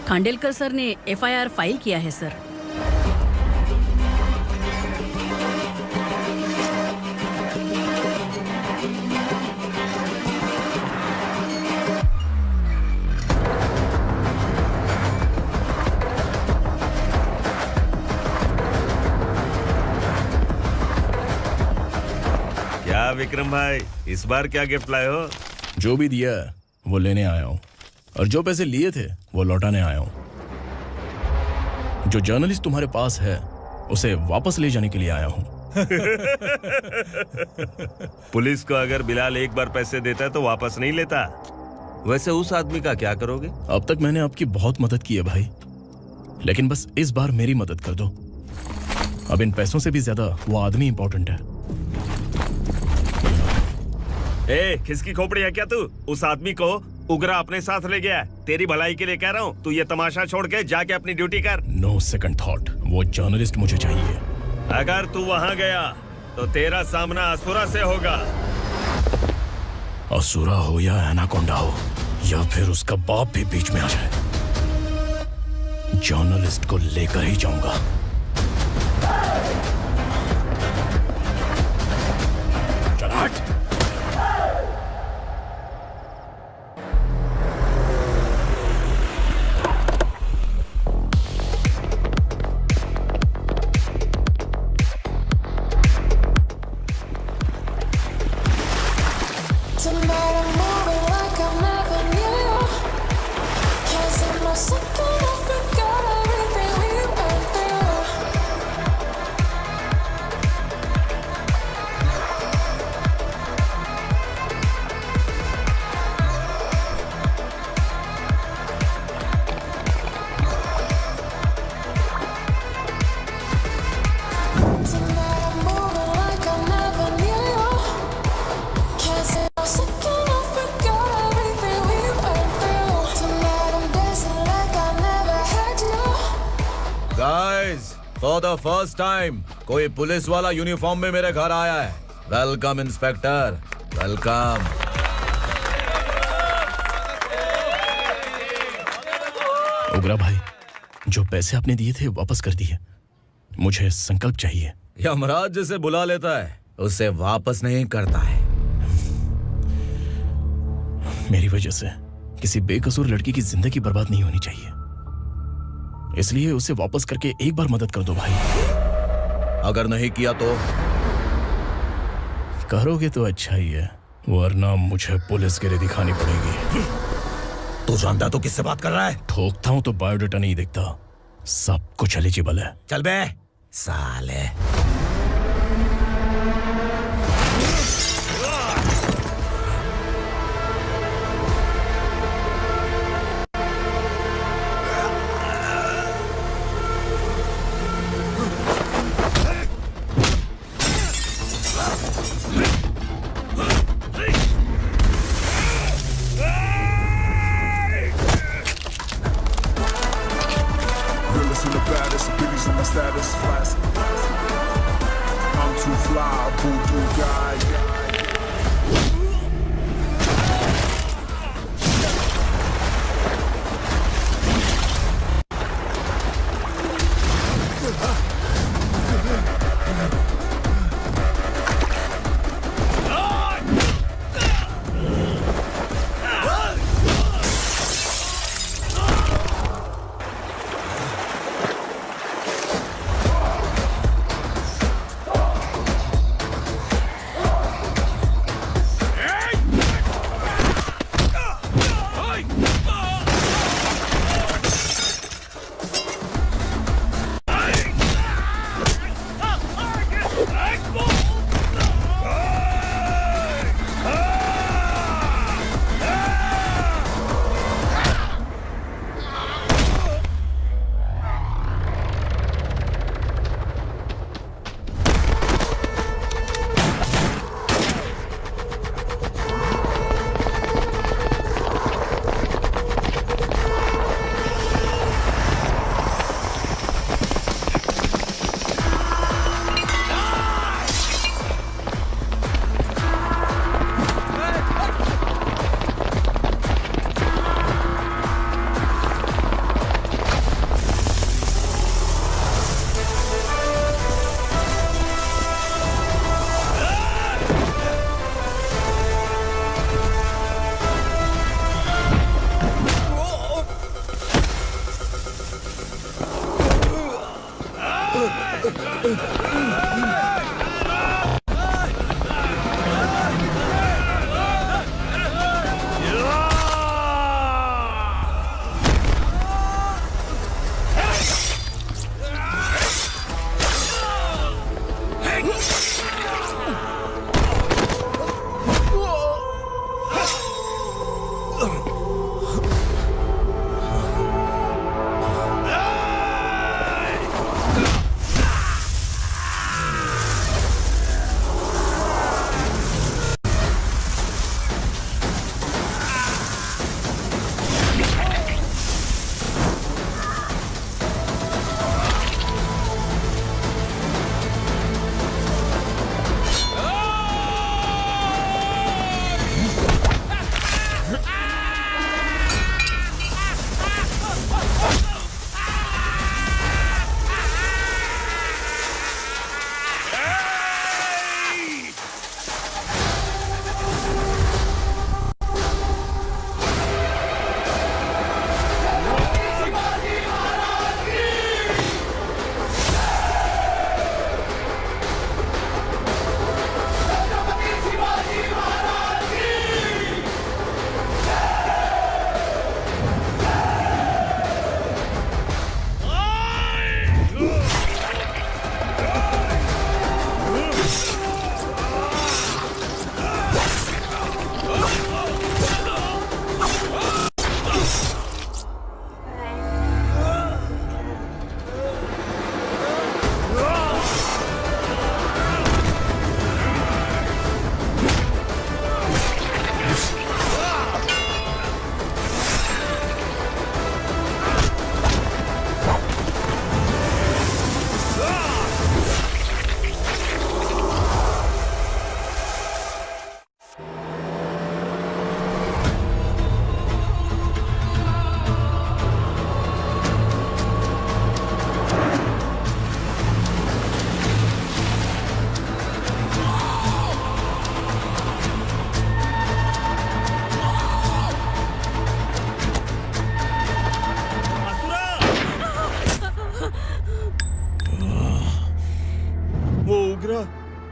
खांडेलकर सर ने एफआईआर फाइल किया है सर। क्या विक्रम भाई, इस बार क्या गिफ्ट लाए हो? जो भी दिया है वो लेने आया हूँ, और जो पैसे लिए थे वो लौटाने आया हूँ। जो जर्नलिस्ट तुम्हारे पास है उसे वापस ले जाने के लिए आया हूँ। पुलिस को अगर बिलाल एक बार पैसे देता है तो वापस नहीं लेता। वैसे उस आदमी का क्या करोगे? अब तक मैंने आपकी बहुत मदद की है भाई, लेकिन बस इस बार मेरी मदद कर दो। अब इन पैसों से भी ज्यादा वो आदमी इंपॉर्टेंट है। ए, किसकी खोपड़ी है क्या तू? उस आदमी को उगरा अपने साथ ले गया। तेरी भलाई के लिए कह रहा हूँ, तू ये तमाशा छोड़ के जाके अपनी ड्यूटी कर। नो सेकंड थॉट, वो जर्नलिस्ट मुझे चाहिए। अगर तू वहाँ गया तो तेरा सामना असुरा से होगा। असुरा हो या एनाकोंडा हो, या फिर उसका बाप भी बीच में आ जाए, जर्नलिस्ट को लेकर ही जाऊंगा। चल हट। फॉर द फर्स्ट टाइम कोई पुलिस वाला यूनिफॉर्म में मेरे घर आया है। Welcome inspector, welcome. उग्रा भाई, जो पैसे आपने दिए थे वापस कर दिए। मुझे संकल्प चाहिए। यमराज जिसे बुला लेता है उसे वापस नहीं करता है। मेरी वजह से किसी बेकसूर लड़की की जिंदगी बर्बाद नहीं होनी चाहिए, इसलिए उसे वापस करके एक बार मदद कर दो भाई। अगर नहीं किया तो? करोगे तो अच्छा ही है, वरना मुझे पुलिसगिरी दिखानी पड़ेगी। तू जानता तो किससे बात कर रहा है? ठोकता हूं तो बायोडाटा नहीं दिखता, सब कुछ एलिजिबल है। चल बे साले।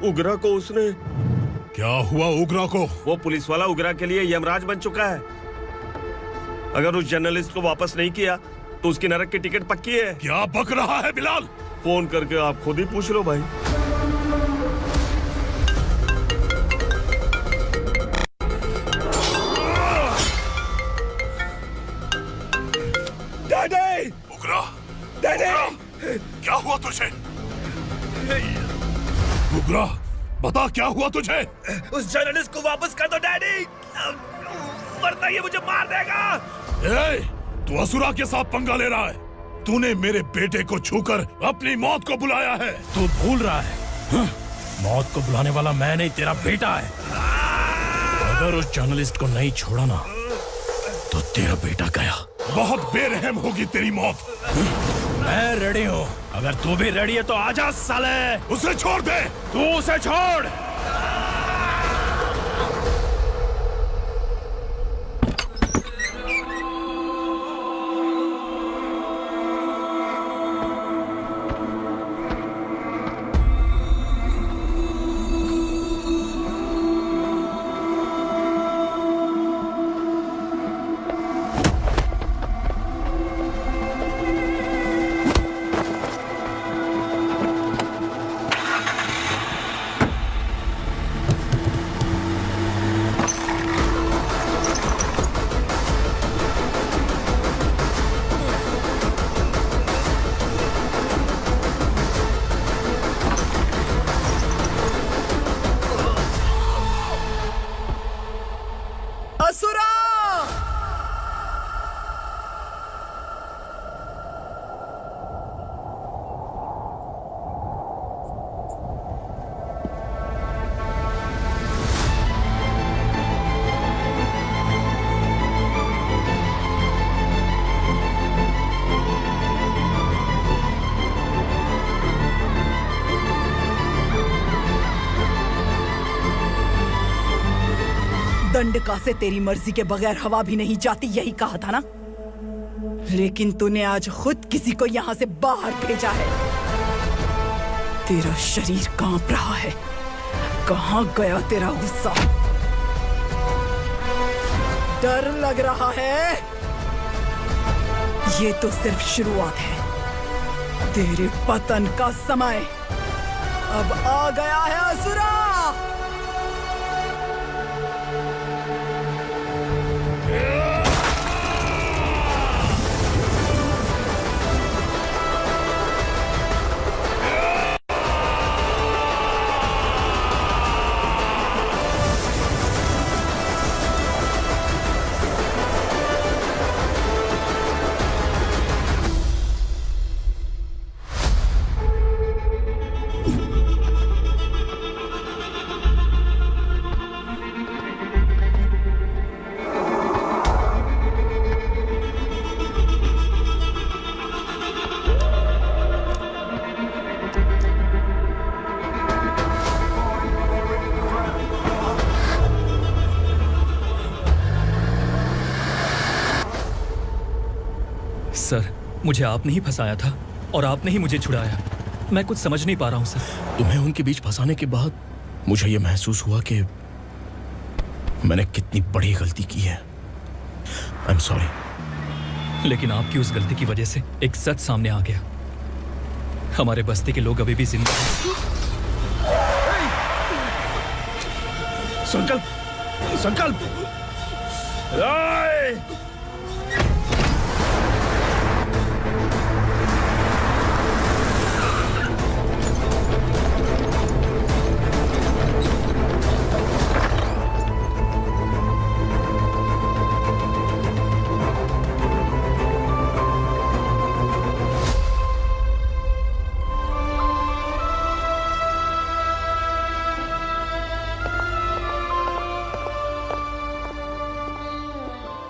उगरा को उसने। क्या हुआ उगरा को? वो पुलिस वाला उगरा के लिए यमराज बन चुका है। अगर उस जर्नलिस्ट को वापस नहीं किया तो उसकी नरक की टिकट पक्की है। क्या बक रहा है बिलाल? फोन करके आप खुद ही पूछ लो भाई। डैडी! उगरा! डैडी! क्या हुआ तुझे? उगरा, बता क्या हुआ तुझे? उस जर्नलिस्ट को वापस कर दो डैडी, वरना ये मुझे मार देगा। ए, तू असुरा के साथ पंगा ले रहा है। तूने मेरे बेटे को छूकर अपनी मौत को बुलाया है। तू भूल रहा है, मौत को बुलाने वाला मैं नहीं, तेरा बेटा है। अगर उस जर्नलिस्ट को नहीं छोड़ा ना तो तेरा बेटा गया। बहुत बेरहम होगी तेरी मौत। मैं रेडी हूँ, अगर तू भी रेडी है तो आजा साले। उसे छोड़ दे। तू उसे छोड़। दंडका से तेरी मर्जी के बगैर हवा भी नहीं जाती, यही कहा था ना? लेकिन तूने आज खुद किसी को यहाँ से बाहर भेजा है। तेरा शरीर कांप रहा है। कहाँ गया तेरा गुस्सा? डर लग रहा है? ये तो सिर्फ शुरुआत है। तेरे पतन का समय अब आ गया है असुरा। सर, मुझे आपने ही फंसाया था और आपने ही मुझे छुड़ाया। मैं कुछ समझ नहीं पा रहा हूँ सर। तुम्हें उनके बीच फंसाने के बाद मुझे यह महसूस हुआ कि मैंने कितनी बड़ी गलती की है। I am sorry. लेकिन आपकी उस गलती की वजह से एक सच सामने आ गया। हमारे बस्ती के लोग अभी भी जिंदा हैं। संकल्प, संकल्प।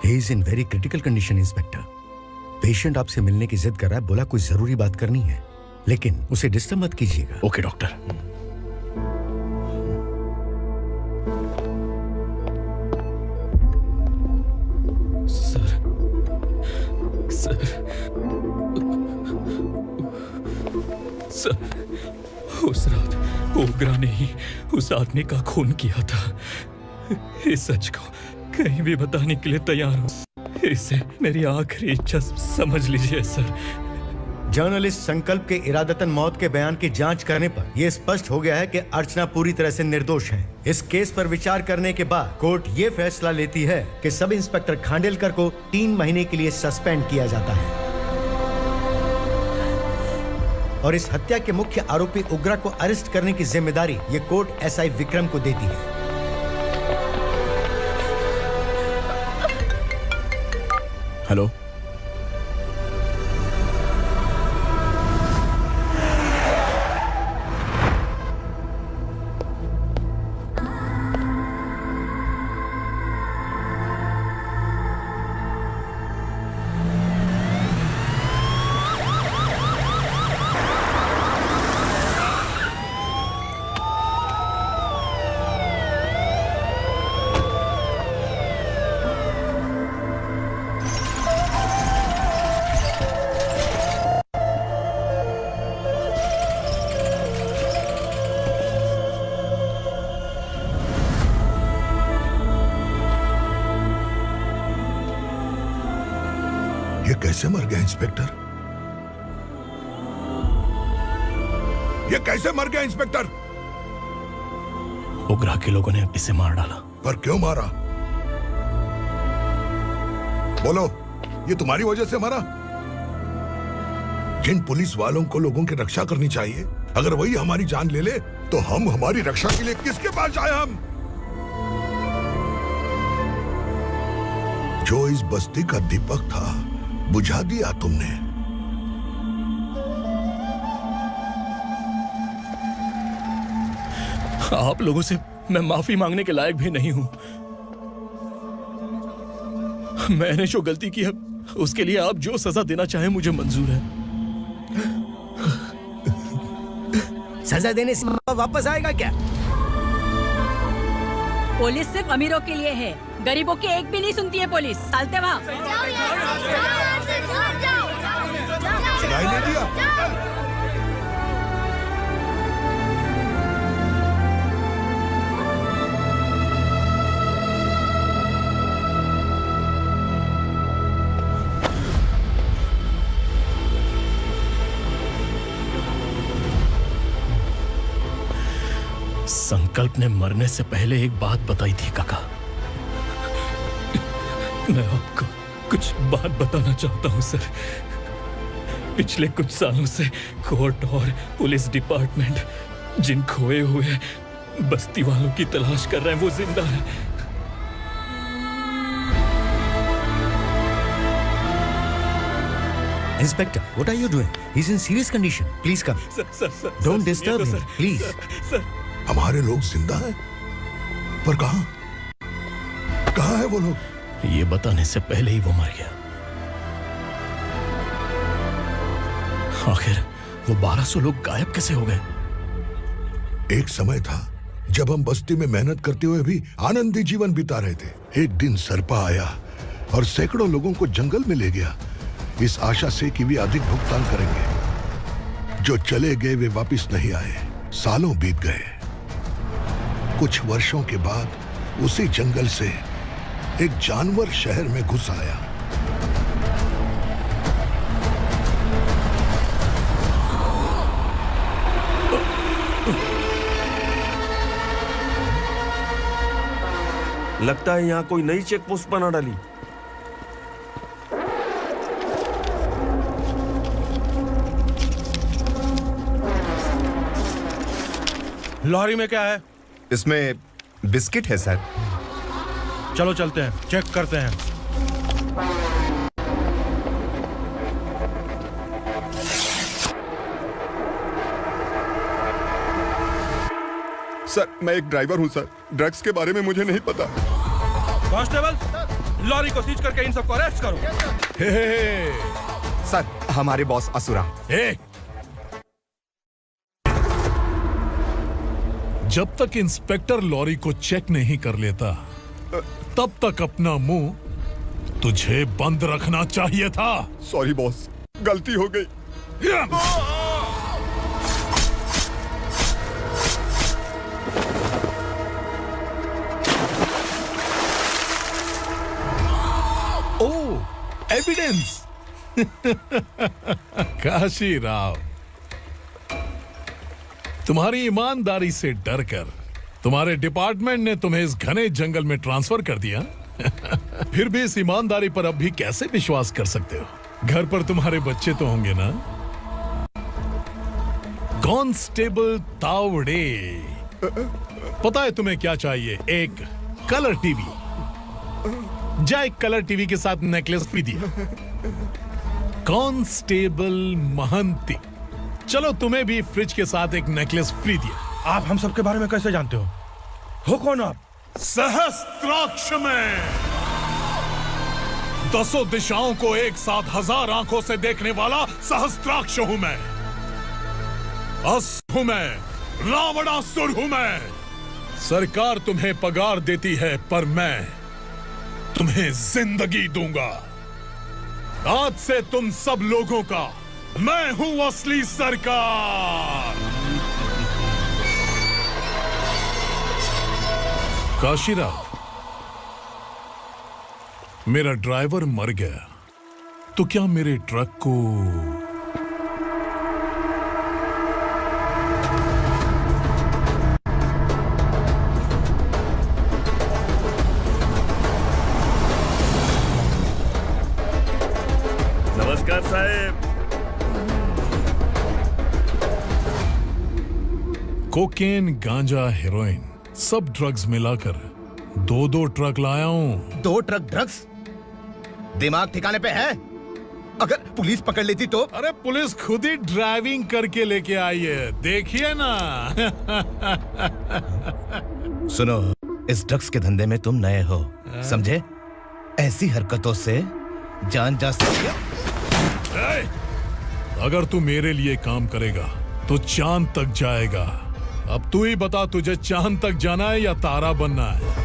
He is in very critical condition, inspector. Patient आपसे मिलने की जिद कर रहा है, बोला कोई जरूरी बात करनी है, लेकिन उसे डिस्टर्ब मत कीजिएगा। Okay doctor. सर, ओग्रा ने ही उस आदमी का खून किया था। इस सच को कहीं भी बताने के लिए तैयार हूँ। इसे मेरी आखिरी इच्छा समझ लीजिए सर। जर्नलिस्ट संकल्प के इरादतन मौत के बयान की जांच करने पर यह स्पष्ट हो गया है कि अर्चना पूरी तरह से निर्दोष है। इस केस पर विचार करने के बाद कोर्ट ये फैसला लेती है कि सब इंस्पेक्टर खांडेलकर को 3 महीने के लिए सस्पेंड किया जाता है और इस हत्या के मुख्य आरोपी उग्रा को अरेस्ट करने की जिम्मेदारी ये कोर्ट एसआई विक्रम को देती है। हेलो, ये कैसे मर गया इंस्पेक्टर? ये कैसे मर गया इंस्पेक्टर? उग्रा के लोगों ने इसे मार डाला। पर क्यों मारा? बोलो, ये तुम्हारी वजह से मरा? जिन पुलिस वालों को लोगों की रक्षा करनी चाहिए, अगर वही हमारी जान ले ले तो हम हमारी रक्षा के लिए किसके पास जाए? हम जो इस बस्ती का दीपक था बुझा दिया तुमने। आप लोगों से मैं माफी मांगने के लायक भी नहीं हूं। मैंने जो गलती की है उसके लिए आप जो सजा देना चाहें मुझे मंजूर है। सजा देने से वापस आएगा क्या? पुलिस सिर्फ अमीरों के लिए है, गरीबों की एक भी नहीं सुनती है पुलिस। चलते वहाँ। सुनाई नहीं दिया? संकल्प ने मरने से पहले एक बात बताई थी काका। मैं आपको कुछ बात बताना चाहता हूं सर। पिछले कुछ सालों से कोर्ट और पुलिस डिपार्टमेंट जिन खोए हुए बस्ती वालों की तलाश कर रहे हैं वो जिंदा है। Inspector, what are you doing? He's in serious condition. Please come. Sir, Don't disturb him, please. Sir, हमारे लोग जिंदा हैं? पर कहां? कहां है वो लोग? ये बताने से पहले ही वो मर गया। आखिर वो 1200 लोग गायब कैसे हो गए? एक समय था जब हम बस्ती में मेहनत करते हुए भी आनंदी जीवन बिता रहे थे। एक दिन सरपा आया और सैकड़ों लोगों को जंगल में ले गया, इस आशा से कि वे अधिक भुगतान करेंगे। जो चले गए वे वापस नहीं आए। सालों बीत गए। कुछ वर्षों के बाद उसी जंगल से एक जानवर शहर में घुस आया। लगता है यहाँ कोई नई चेक पोस्ट बना डाली। लॉरी में क्या है? इसमें बिस्किट है सर। चलो चलते हैं, चेक करते हैं। सर, मैं एक ड्राइवर हूं सर। ड्रग्स के बारे में मुझे नहीं पता। कांस्टेबल, लॉरी को सीज करके इन सबको अरेस्ट करो। सर, हमारे बॉस असुरा। जब तक इंस्पेक्टर लॉरी को चेक नहीं कर लेता तब तक अपना मुंह तुझे बंद रखना चाहिए था। सॉरी बॉस, गलती हो गई। ओह, एविडेंस। काशी राव, तुम्हारी ईमानदारी से डरकर तुम्हारे डिपार्टमेंट ने तुम्हें इस घने जंगल में ट्रांसफर कर दिया। फिर भी इस ईमानदारी पर अब भी कैसे विश्वास कर सकते हो? घर पर तुम्हारे बच्चे तो होंगे ना? कांस्टेबल तावड़े, पता है तुम्हें क्या चाहिए? एक कलर टीवी। जा एक कलर टीवी के साथ नेकलेस भी दिया। कांस्टेबल महंती, चलो तुम्हें भी फ्रिज के साथ एक नेकलेस फ्री दिया। आप हम सबके बारे में कैसे जानते हो कौन आप? सहस्त्राक्ष में 10 दिशाओं को एक साथ 1000 आंखों से देखने वाला सहस्त्राक्ष हूं मैं। असुर हूं मैं, रावणासुर हूं मैं। सरकार तुम्हें पगार देती है, पर मैं तुम्हें जिंदगी दूंगा। आज से तुम सब लोगों का मैं हूं असली सरकार। काशीराव, मेरा ड्राइवर मर गया, तो क्या मेरे ट्रक को नमस्कार साहब। कोकेन, गांजा, हेरोइन, सब ड्रग्स मिलाकर 2 ट्रक लाया हूं। 2 ट्रक ड्रग्स? दिमाग ठिकाने पे है? अगर पुलिस पकड़ लेती तो? अरे पुलिस खुद ही ड्राइविंग करके लेके आई है, देखिए ना। सुनो, इस ड्रग्स के धंधे में तुम नए हो, समझे? ऐसी हरकतों से जान जा सकती है। अगर तू मेरे लिए काम करेगा तो चांद तक जाएगा। अब तू ही बता, तुझे चांद तक जाना है या तारा बनना है?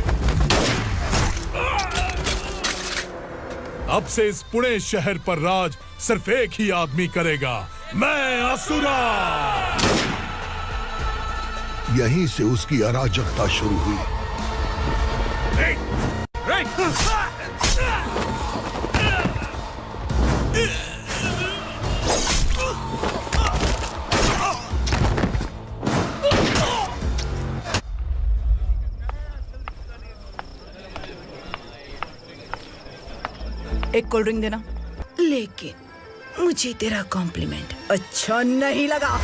अब से इस पुणे शहर पर राज सिर्फ एक ही आदमी करेगा, मैं असुरा। यहीं से उसकी अराजकता शुरू हुई। एक कोल्ड ड्रिंक देना। लेकिन मुझे तेरा कॉम्प्लीमेंट अच्छा नहीं लगा।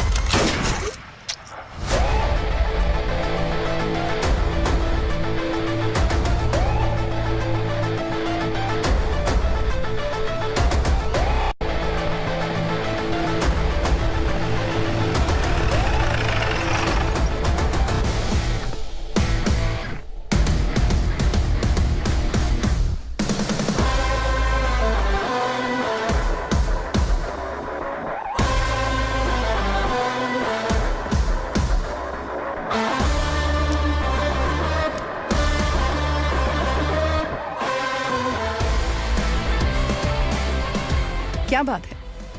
क्या बात है,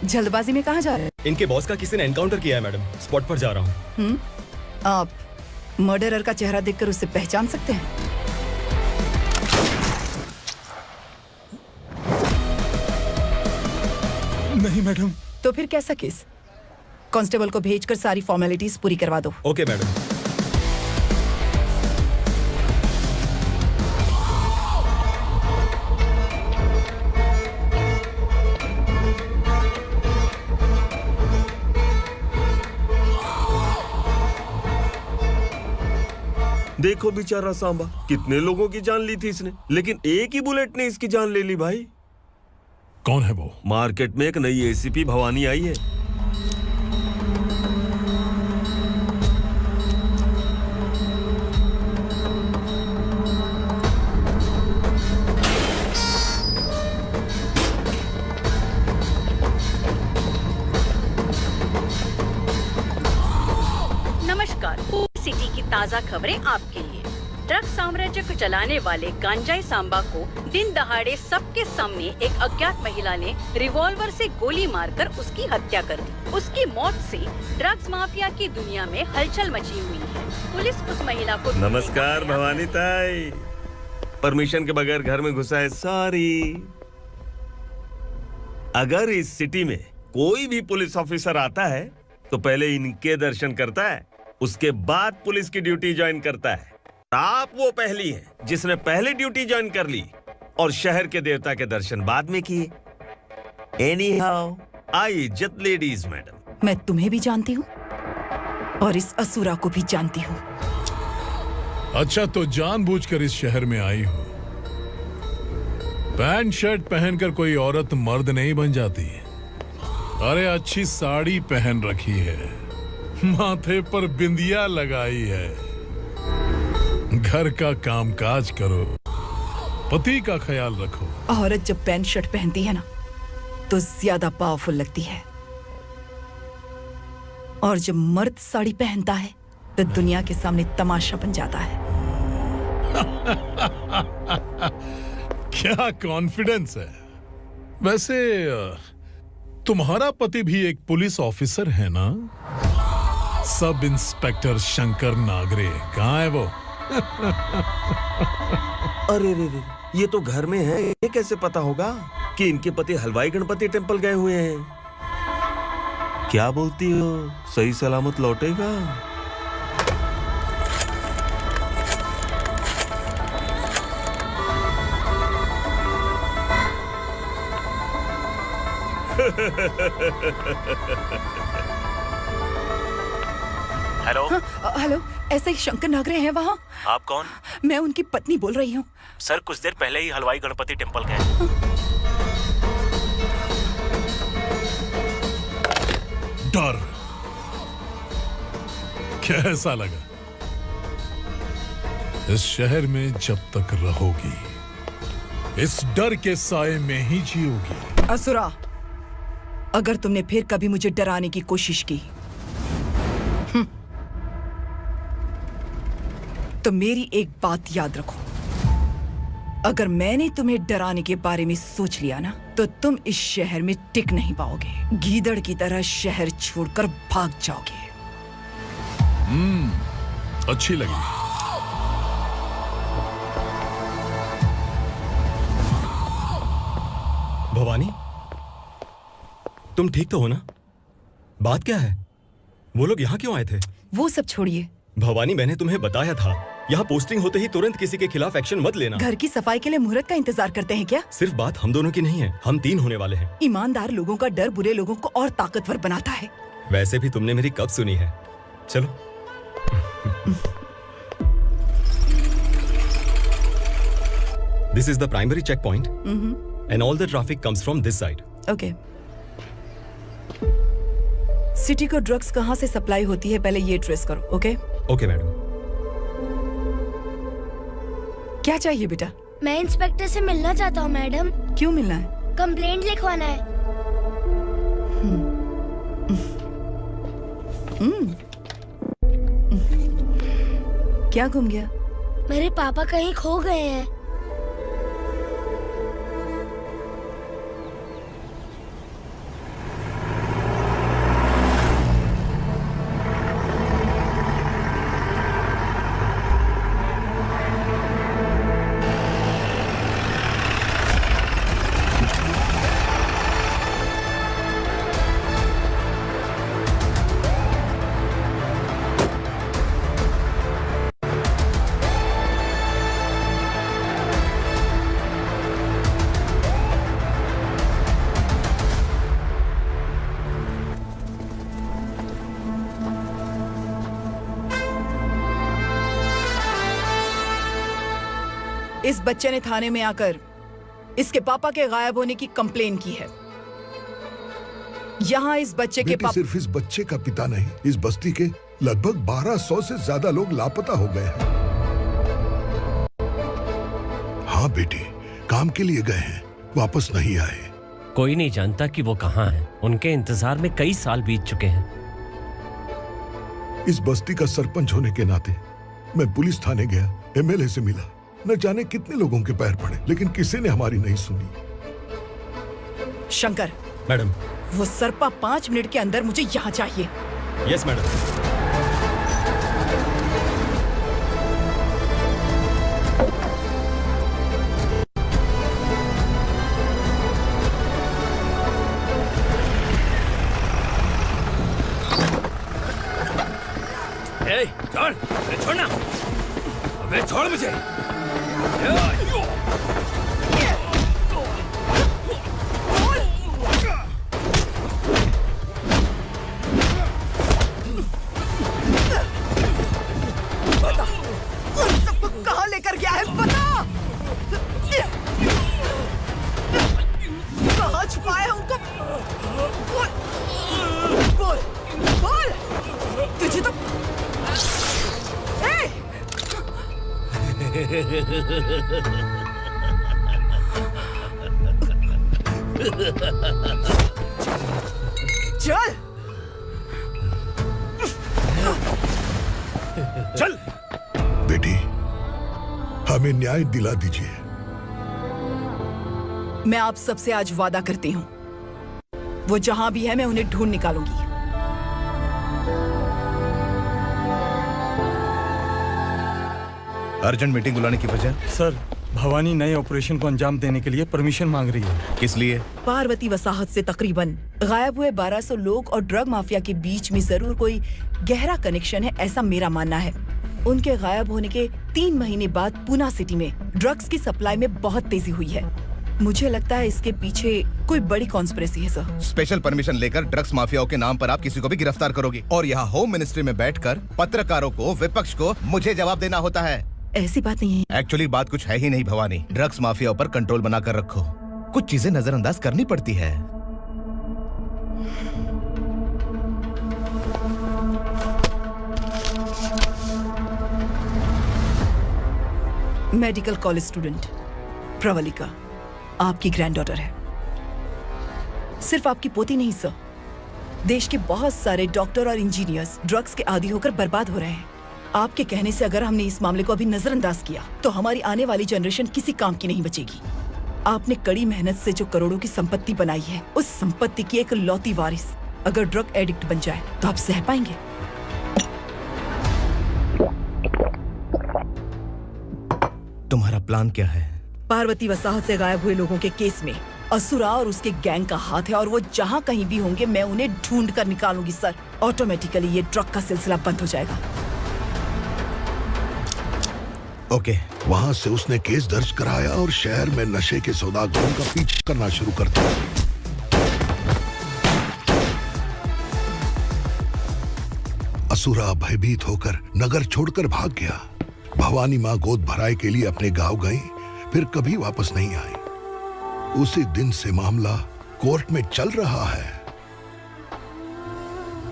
जल्दबाजी में कहाँ जा रहे हैं? इनके बॉस का किसी ने एनकाउंटर किया है मैडम, स्पॉट पर जा रहा हूँ। आप मर्डरर का चेहरा देखकर उसे पहचान सकते हैं? नहीं मैडम। तो फिर कैसा केस? कांस्टेबल को भेजकर सारी फॉर्मेलिटीज पूरी करवा दो। Okay madam. देखो बेचारा सांबा, कितने लोगों की जान ली थी इसने, लेकिन एक ही बुलेट ने इसकी जान ले ली भाई। कौन है वो? मार्केट में एक नई एसीपी भवानी आई है। नमस्कार, सिटी की ताज़ा खबरें आपके लिए। ड्रग साम्राज्य को चलाने वाले गांजाई सांबा को दिन दहाड़े सबके सामने एक अज्ञात महिला ने रिवॉल्वर से गोली मारकर उसकी हत्या कर दी। उसकी मौत से ड्रग्स माफिया की दुनिया में हलचल मची हुई है। पुलिस उस महिला को नमस्कार भवानी ताई, परमिशन के बगैर घर में घुसा है, सॉरी। अगर इस सिटी में कोई भी पुलिस ऑफिसर आता है तो पहले इनके दर्शन करता है, उसके बाद पुलिस की ड्यूटी ज्वाइन करता है। आप वो पहली हैं जिसने पहले ड्यूटी ज्वाइन कर ली और शहर के देवता के दर्शन बाद में किए। एनीहाउ, आई इज्जत लेडीज मैडम। मैं तुम्हें भी जानती हूँ और इस असुरा को भी जानती हूँ। अच्छा, तो जानबूझकर इस शहर में आई हो। पैंट शर्ट पहनकर कोई औरत मर्द नहीं बन जाती। अरे अच्छी साड़ी पहन रखी है, माथे पर बिंदिया लगाई है, घर का कामकाज करो, पति का ख्याल रखो। औरत जब पैंट शर्ट पहनती है ना तो ज्यादा पावरफुल लगती है, और जब मर्द साड़ी पहनता है तो दुनिया के सामने तमाशा बन जाता है। क्या कॉन्फिडेंस है। वैसे तुम्हारा पति भी एक पुलिस ऑफिसर है ना? सब इंस्पेक्टर शंकर नागरे कहाँ है वो? अरे रे रे, ये तो घर में है, ये कैसे पता होगा कि इनके पति हलवाई गणपति टेम्पल गए हुए हैं? क्या बोलती हो, सही सलामत लौटेगा? हेलो। हेलो, ऐसे ही शंकर नागरे हैं वहाँ? आप कौन? मैं उनकी पत्नी बोल रही हूँ। सर कुछ देर पहले ही हलवाई गणपति टेम्पल गए। डर कैसा लगा? इस शहर में जब तक रहोगी इस डर के साए में ही जियोगी। असुरा, अगर तुमने फिर कभी मुझे डराने की कोशिश की तो मेरी एक बात याद रखो, अगर मैंने तुम्हें डराने के बारे में सोच लिया ना तो तुम इस शहर में टिक नहीं पाओगे। गीदड़ की तरह शहर छोड़कर भाग जाओगे। अच्छी लगी। भवानी, तुम ठीक तो हो ना? बात क्या है? वो लोग यहाँ क्यों आए थे? वो सब छोड़िए भवानी, मैंने तुम्हें बताया था यहाँ पोस्टिंग होते ही तुरंत किसी के खिलाफ एक्शन मत लेना। घर की सफाई के लिए मुहूर्त का इंतजार करते हैं क्या? सिर्फ बात हम दोनों की नहीं है, हम 3 होने वाले हैं। ईमानदार लोगों का डर बुरे लोगों को और ताकतवर बनाता है। वैसे भी तुमने मेरी कब सुनी है। चलो। This is the primary checkpoint, and all the traffic comes from this side. Okay. City को ड्रग्स कहाँ से सप्लाई होती है पहले ये ट्रेस करो। ओके? Okay madam. क्या चाहिए बेटा? मैं इंस्पेक्टर से मिलना चाहता हूँ मैडम। क्यों मिलना है? कंप्लेंट लिखवाना है। क्या गुम गया? मेरे पापा कहीं खो गए हैं। इस बच्चे ने थाने में आकर इसके पापा के गायब होने की कंप्लेन की है। यहाँ इस बच्चे के पापा सिर्फ इस बच्चे का पिता नहीं, इस बस्ती के लगभग 1200 से ज्यादा लोग लापता हो गए हैं। हाँ बेटी, काम के लिए गए हैं, वापस नहीं आए। कोई नहीं जानता कि वो कहाँ हैं। उनके इंतजार में कई साल बीत चुके हैं। इस बस्ती का सरपंच होने के नाते मैं पुलिस थाने गया, एमएलए से मिला, न जाने कितने लोगों के पैर पड़े, लेकिन किसी ने हमारी नहीं सुनी। शंकर। मैडम। वो सरपा 5 मिनट के अंदर मुझे यहाँ चाहिए। Yes madam. छोड़ मुझे। कहाँ लेकर गया है बता। कहाँ छुपाया है उनको? बोल बोल तुझे तो चल चल बेटी, हमें न्याय दिला दीजिए। मैं आप सबसे आज वादा करती हूँ, वो जहां भी है मैं उन्हें ढूंढ निकालूंगी। अर्जेंट मीटिंग बुलाने की वजह? सर, भवानी नए ऑपरेशन को अंजाम देने के लिए परमिशन मांग रही है। किस लिए? पार्वती वसाहत से तकरीबन गायब हुए 1200 लोग और ड्रग माफिया के बीच में जरूर कोई गहरा कनेक्शन है, ऐसा मेरा मानना है। उनके गायब होने के 3 महीने बाद पूना सिटी में ड्रग्स की सप्लाई में बहुत तेजी हुई है। मुझे लगता है इसके पीछे कोई बड़ी कॉन्स्पिरेसी है सर। स्पेशल परमिशन लेकर ड्रग्स माफियाओं के नाम पर आप किसी को भी गिरफ्तार करोगे और यहाँ होम मिनिस्ट्री में बैठकर पत्रकारों को, विपक्ष को मुझे जवाब देना होता है। ऐसी बात नहीं है। एक्चुअली बात कुछ है ही नहीं भवानी। ड्रग्स माफियाओं पर कंट्रोल बनाकर रखो, कुछ चीजें नजरअंदाज करनी पड़ती है। मेडिकल कॉलेज स्टूडेंट प्रवलिका आपकी ग्रैंडडॉटर है। सिर्फ आपकी पोती नहीं सर, देश के बहुत सारे डॉक्टर और इंजीनियर्स ड्रग्स के आदी होकर बर्बाद हो रहे हैं। आपके कहने से अगर हमने इस मामले को अभी नजरअंदाज किया तो हमारी आने वाली जनरेशन किसी काम की नहीं बचेगी। आपने कड़ी मेहनत से जो करोड़ों की संपत्ति बनाई है, उस संपत्ति की एक लौती वारिस अगर ड्रग एडिक्ट बन जाए तो आप सह पाएंगे? तुम्हारा प्लान क्या है? पार्वती वसाहत से गायब हुए लोगों के केस में असुरा और उसके गैंग का हाथ है और वो जहाँ कहीं भी होंगे मैं उन्हें ढूंढ कर निकालूंगी सर। ऑटोमेटिकली ये ड्रग का सिलसिला बंद हो जाएगा। ओके। वहाँ से उसने केस दर्ज कराया और शहर में नशे के सौदागरों का पीछा करना शुरू कर दिया। असुरा भयभीत होकर नगर छोड़कर भाग गया। भवानी माँ गोद भराई के लिए अपने गांव गई, फिर कभी वापस नहीं आई। उसी दिन से मामला कोर्ट में चल रहा है।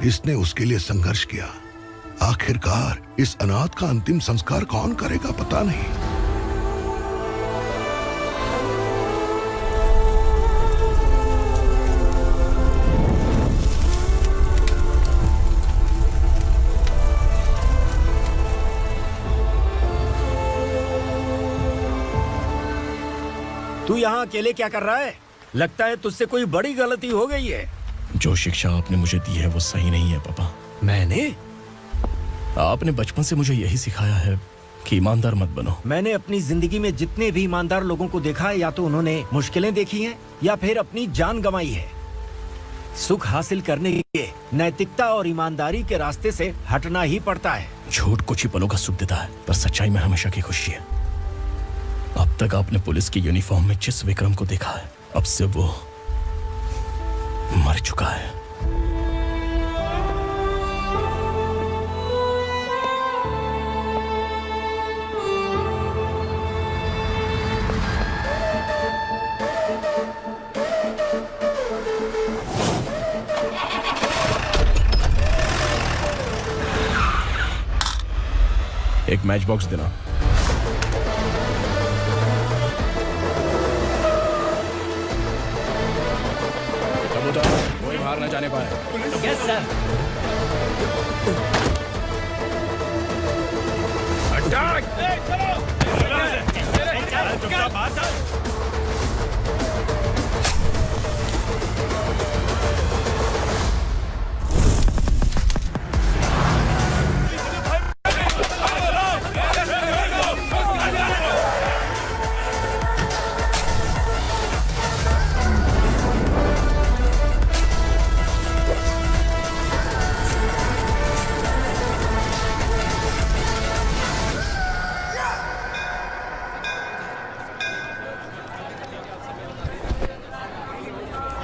इसने उसके लिए संघर्ष किया। आखिरकार इस अनाथ का अंतिम संस्कार कौन करेगा पता नहीं। तू यहाँ अकेले क्या कर रहा है? लगता है तुझसे कोई बड़ी गलती हो गई है। जो शिक्षा आपने मुझे दी है वो सही नहीं है पापा। मैंने? आपने बचपन से मुझे यही सिखाया है कि ईमानदार मत बनो। मैंने अपनी जिंदगी में जितने भी ईमानदार लोगों को देखा है, या तो उन्होंने मुश्किलें देखी हैं या फिर अपनी जान गंवाई है। सुख हासिल करने के लिए नैतिकता और ईमानदारी के रास्ते से हटना ही पड़ता है। झूठ कुछ ही पलों का सुख देता है, पर सच्चाई में हमेशा की खुशी है। अब तक आपने पुलिस की यूनिफॉर्म में जिस विक्रम को देखा है, अब से वो मर चुका है। एक मैच बॉक्स देना। कबूतर कोई बाहर न जाने पाए। Yes sir.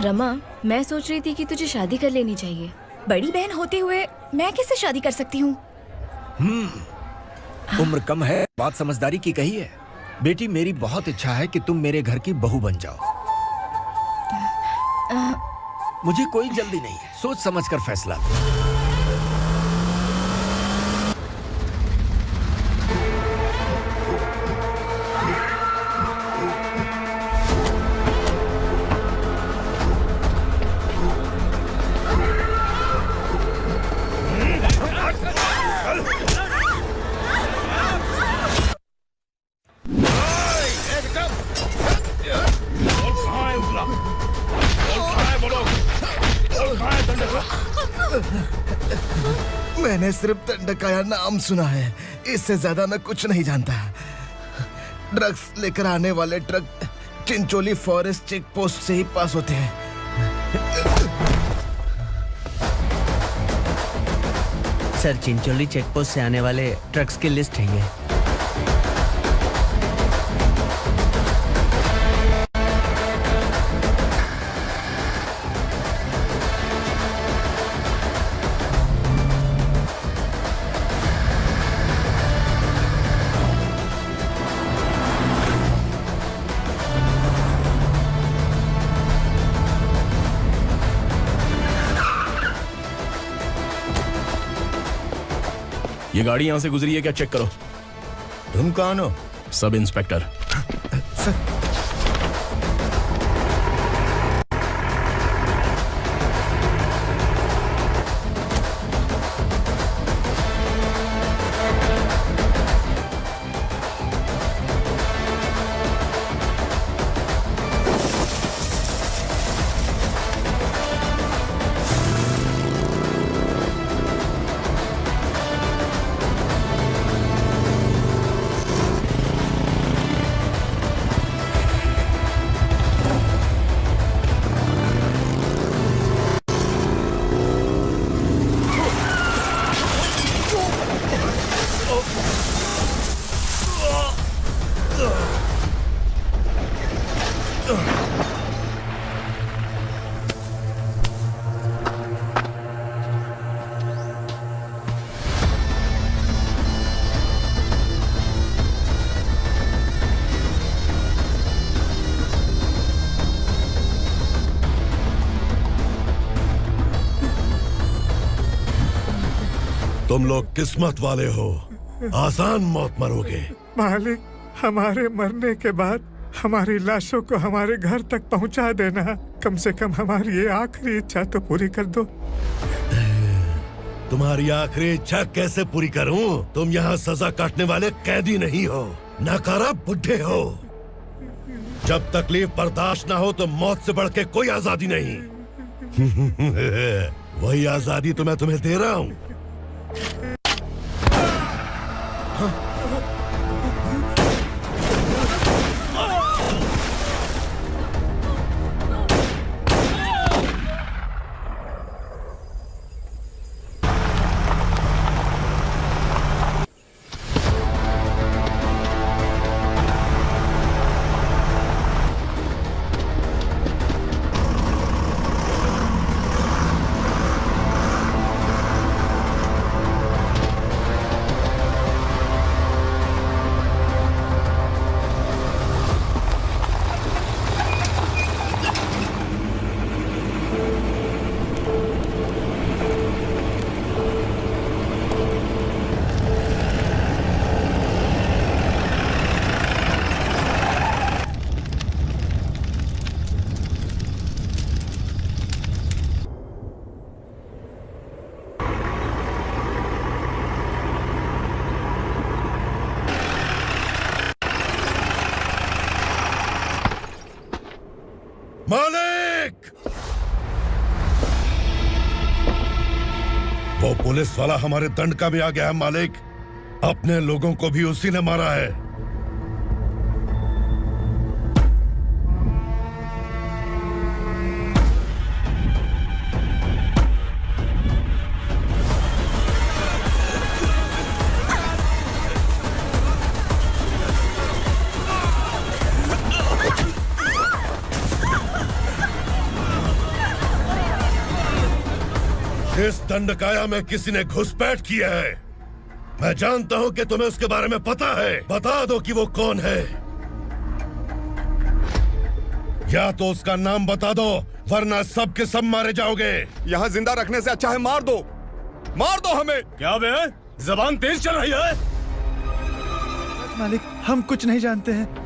रमा, मैं सोच रही थी कि तुझे शादी कर लेनी चाहिए। बड़ी बहन होते हुए मैं कैसे शादी कर सकती हूँ? उम्र कम है, बात समझदारी की कही है। बेटी, मेरी बहुत इच्छा है कि तुम मेरे घर की बहू बन जाओ। मुझे कोई जल्दी नहीं है, सोच समझ कर फैसला। मैंने सिर्फ दंडकाया नाम सुना है, इससे ज्यादा मैं कुछ नहीं जानता। ड्रग्स लेकर आने वाले truck Chincholi forest check post से ही पास होते हैं। सर, चिंचोली चेक पोस्ट से आने वाले ट्रक्स की लिस्ट है ये। ये गाड़ी यहां से गुजरी है क्या? चेक करो। तुम कौन हो? Sub inspector. तुम लोग किस्मत वाले हो, आसान मौत मरोगे। मालिक, हमारे मरने के बाद हमारी लाशों को हमारे घर तक पहुंचा देना। कम से कम हमारी ये आखिरी इच्छा तो पूरी कर दो। तुम्हारी आखिरी इच्छा कैसे पूरी करूं? तुम यहाँ सजा काटने वाले कैदी नहीं हो, नकारा बुड्ढे हो। जब तकलीफ बर्दाश्त ना हो तो मौत से बढ़ के कोई आजादी नहीं। वही आजादी तो मैं तुम्हें दे रहा हूँ। मालिक! वो पुलिस वाला हमारे दंड का भी आ गया है मालिक। अपने लोगों को भी उसी ने मारा है। इस दंडकाया में किसी ने घुसपैठ किया है। मैं जानता हूं कि तुम्हें उसके बारे में पता है। बता दो कि वो कौन है, या तो उसका नाम बता दो, वरना सब के सब मारे जाओगे। यहाँ जिंदा रखने से अच्छा है मार दो हमें। क्या बे, जबान तेज चल रही है? मालिक, हम कुछ नहीं जानते हैं।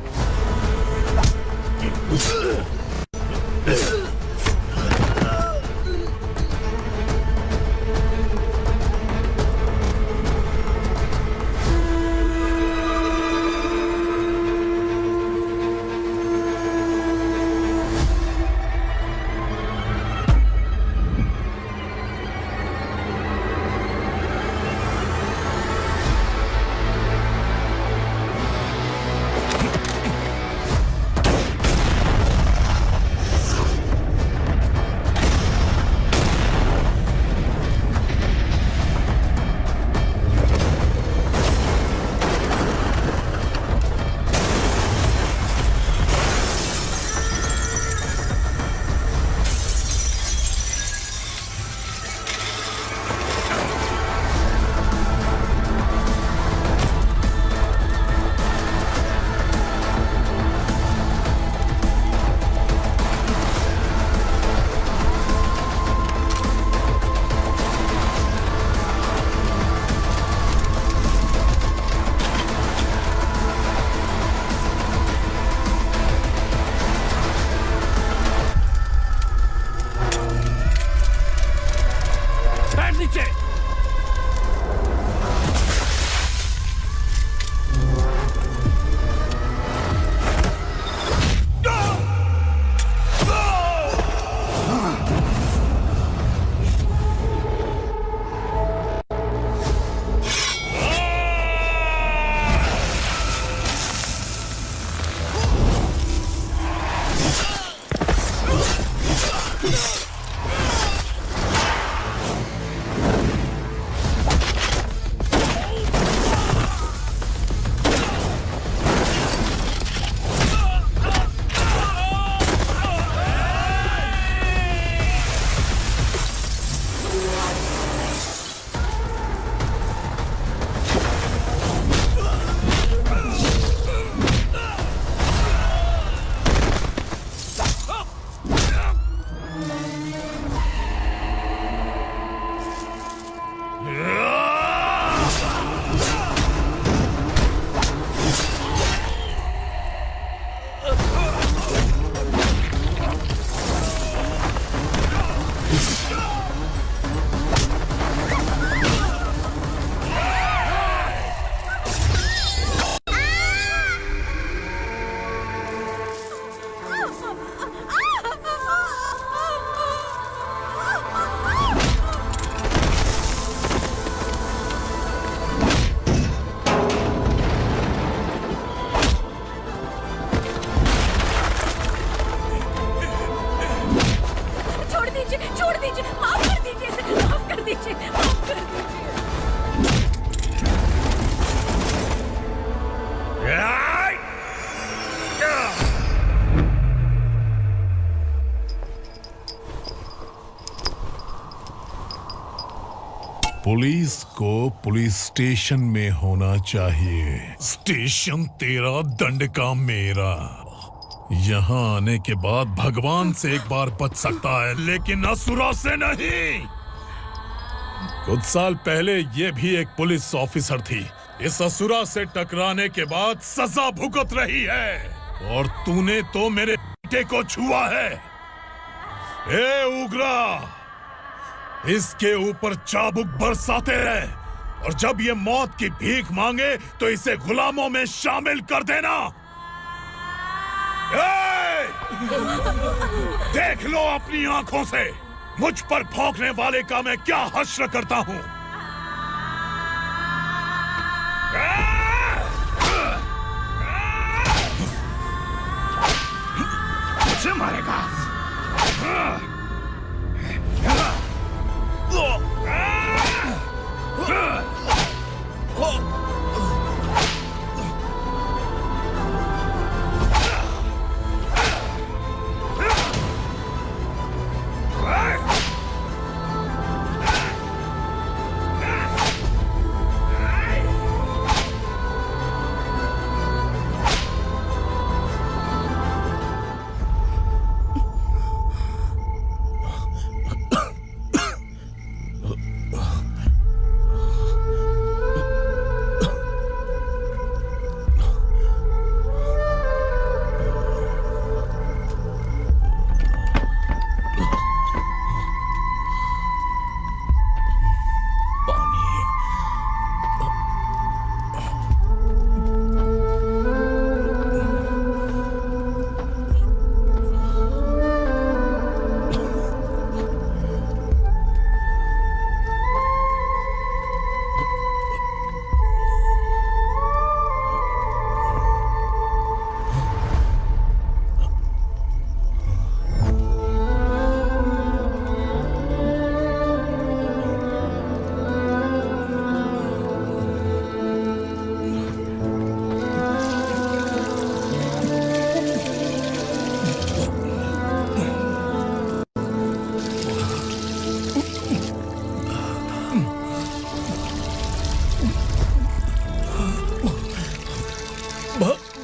पुलिस को पुलिस स्टेशन में होना चाहिए। स्टेशन तेरा, दंड का मेरा। यहाँ आने के बाद भगवान से एक बार बच सकता है, लेकिन असुरा से नहीं। कुछ साल पहले ये भी एक पुलिस ऑफिसर थी। इस असुरा से टकराने के बाद सजा भुगत रही है, और तूने तो मेरे बेटे को छुआ है। ए उग्रा, इसके ऊपर चाबुक बरसाते रहे, और जब ये मौत की भीख मांगे तो इसे गुलामों में शामिल कर देना। देख लो अपनी आंखों से मुझ पर भौंकने वाले का मैं क्या हश्र करता हूं। मुझे मारेगा।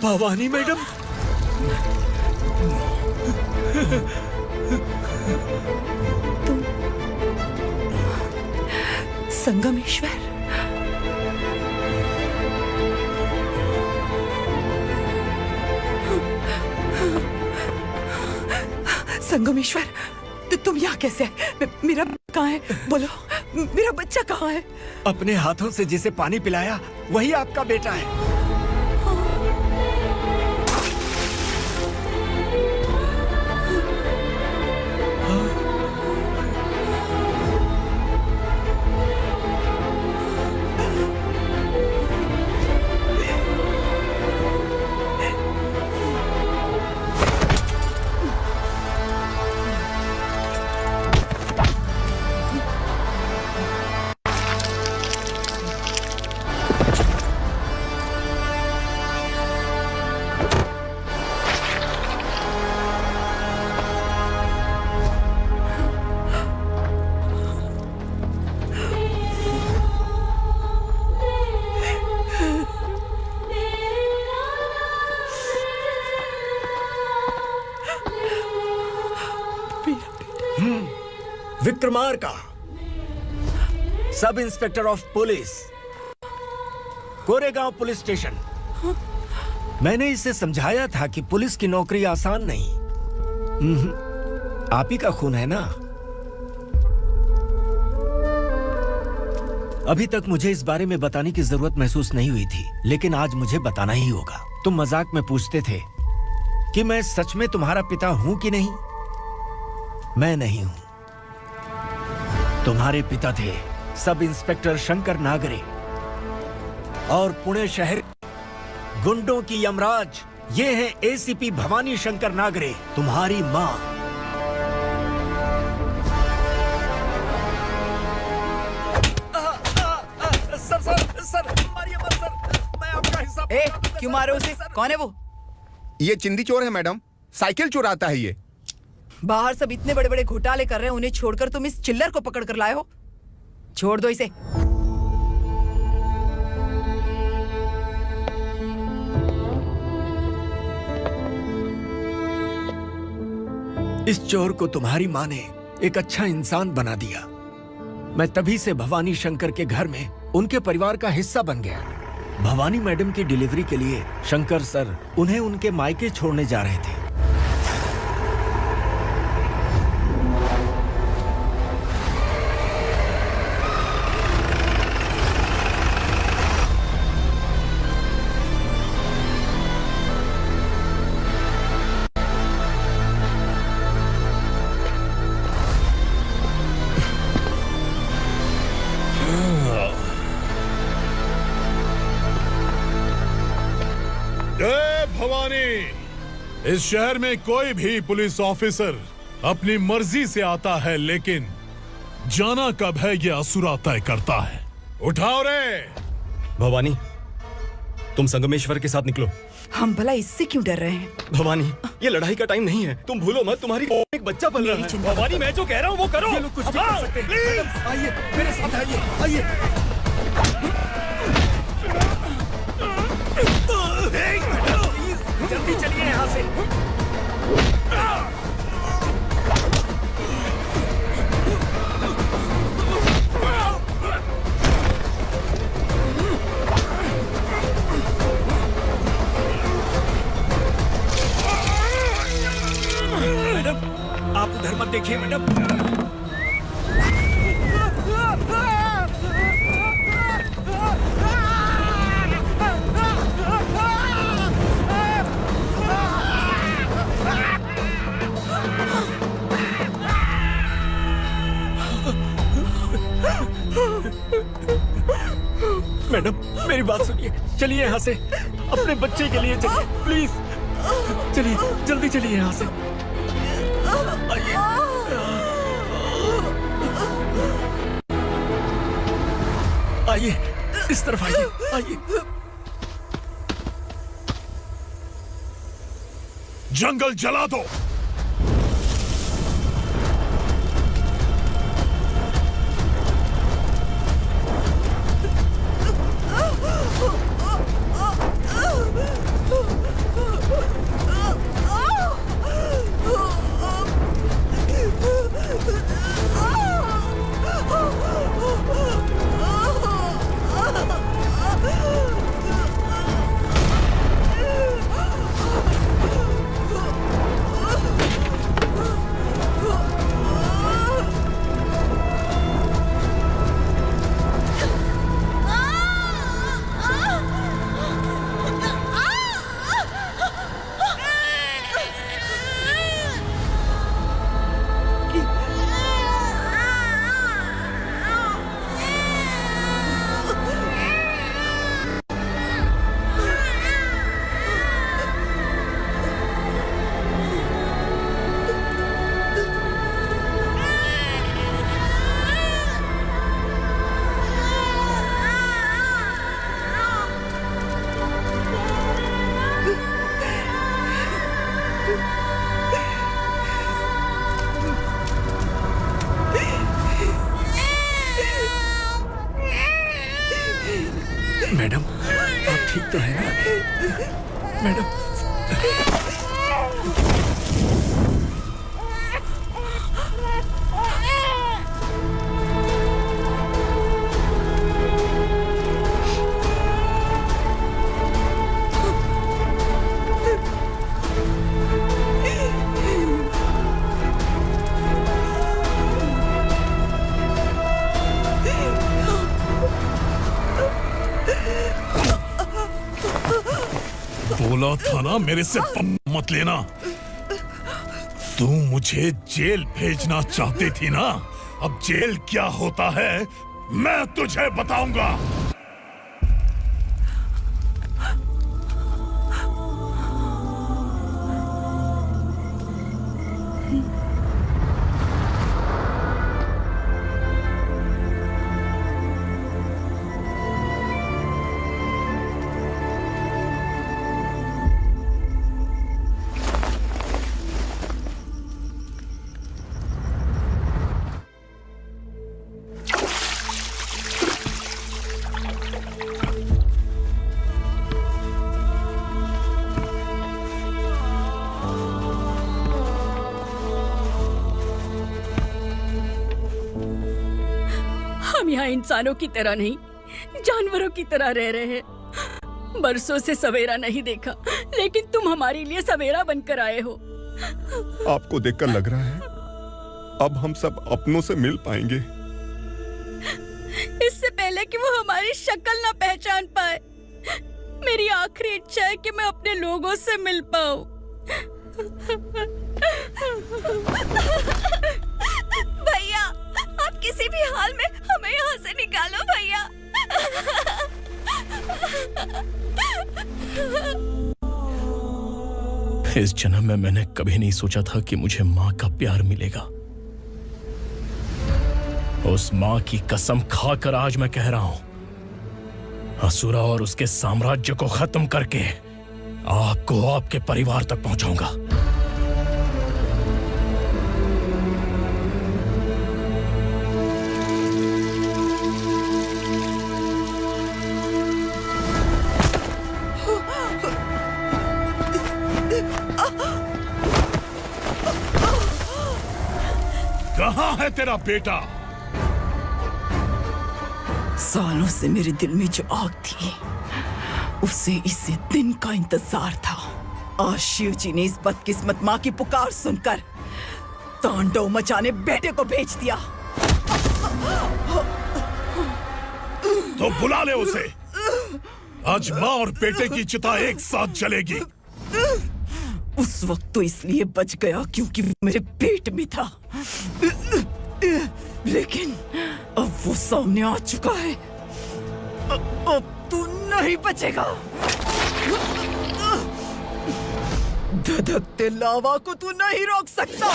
भवानी मैडम, संगमेश्वर, संगमेश्वर, तुम यहाँ कैसे आए? मेरा कहाँ है? बोलो, मेरा बच्चा कहाँ है? अपने हाथों से जिसे पानी पिलाया वही आपका बेटा है। Vikramarka, sub inspector of police, Koregaon police station. मैंने इसे समझाया था कि पुलिस की नौकरी आसान नहीं। आप ही का खून है ना। अभी तक मुझे इस बारे में बताने की जरूरत महसूस नहीं हुई थी, लेकिन आज मुझे बताना ही होगा। तुम मजाक में पूछते थे कि मैं सच में तुम्हारा पिता हूं कि नहीं। मैं नहीं हूं। तुम्हारे पिता थे सब इंस्पेक्टर शंकर नागरे, और पुणे शहर गुंडों की यमराज ये है एसीपी भवानी शंकर नागरे, तुम्हारी मां। सर, मारिए मत सर, मैं आपका हिस्सा। क्यों मारे उसे? कौन है वो? ये चिंदी चोर है मैडम, साइकिल चुराता है ये। बाहर सब इतने बड़े बड़े घोटाले कर रहे हैं, उन्हें छोड़कर तुम इस चिल्लर को पकड़ कर लाए हो। छोड़ दो इसे। इस चोर को तुम्हारी मां ने एक अच्छा इंसान बना दिया। मैं तभी से भवानी शंकर के घर में उनके परिवार का हिस्सा बन गया। भवानी मैडम की डिलीवरी के लिए शंकर सर उन्हें उनके मायके छोड़ने जा रहे थे। इस शहर में कोई भी पुलिस ऑफिसर अपनी मर्जी से आता है, लेकिन जाना कब है ये असुरा तय करता है। उठाओ रे भवानी, तुम संगमेश्वर के साथ निकलो। हम भला इससे क्यों डर रहे हैं? भवानी, ये लड़ाई का टाइम नहीं है। तुम भूलो मत, तुम्हारी एक बच्चा पल रहा है। भवानी, मैं जो कह रहा हूँ वो करो। ये लोग कुछ नहीं कर सकते। आइए मेरे साथ, आइए। जल्दी चलिए यहाँ से। मैडम, आप उधर मत देखिए मैडम। मैडम, मेरी बात सुनिए। चलिए यहाँ से, अपने बच्चे के लिए चलिए प्लीज। चलिए, जल्दी चलिए यहाँ से। आइए, इस तरफ आइए। जंगल जला दो। तो है ना मैडम? बोला था ना मेरे से मत लेना। तू मुझे जेल भेजना चाहती थी ना? अब जेल क्या होता है मैं तुझे बताऊंगा। हम यहाँ इंसानों की तरह नहीं, जानवरों की तरह रह रहे हैं। बरसों से सवेरा नहीं देखा, लेकिन तुम हमारे लिए सवेरा बनकर आए हो। आपको देखकर लग रहा है अब हम सब अपनों से मिल पाएंगे। इससे पहले कि वो हमारी शक्ल ना पहचान पाए, मेरी आखिरी इच्छा है कि मैं अपने लोगों से मिल पाऊं। भैया, आप किसी भी हाल में हमें यहाँ से निकालो भैया। इस जन्म में मैंने कभी नहीं सोचा था कि मुझे माँ का प्यार मिलेगा। उस माँ की कसम खाकर आज मैं कह रहा हूं, असुरा और उसके साम्राज्य को खत्म करके आपको आपके परिवार तक पहुंचाऊंगा। कहाँ है तेरा बेटा? सालों से मेरे दिल में जो आग थी, उसे इसी दिन का इंतजार था। आज शिव जी ने इस बदकिस्मत माँ की पुकार सुनकर तांडव मचाने बेटे को भेज दिया। तो बुला ले उसे। आज माँ और बेटे की चिता एक साथ जलेगी। उस वक्त तो इसलिए बच गया क्योंकि वो मेरे पेट में था, लेकिन अब वो सामने आ चुका है। अब तू नहीं बचेगा। धधकते लावा को तू नहीं रोक सकता।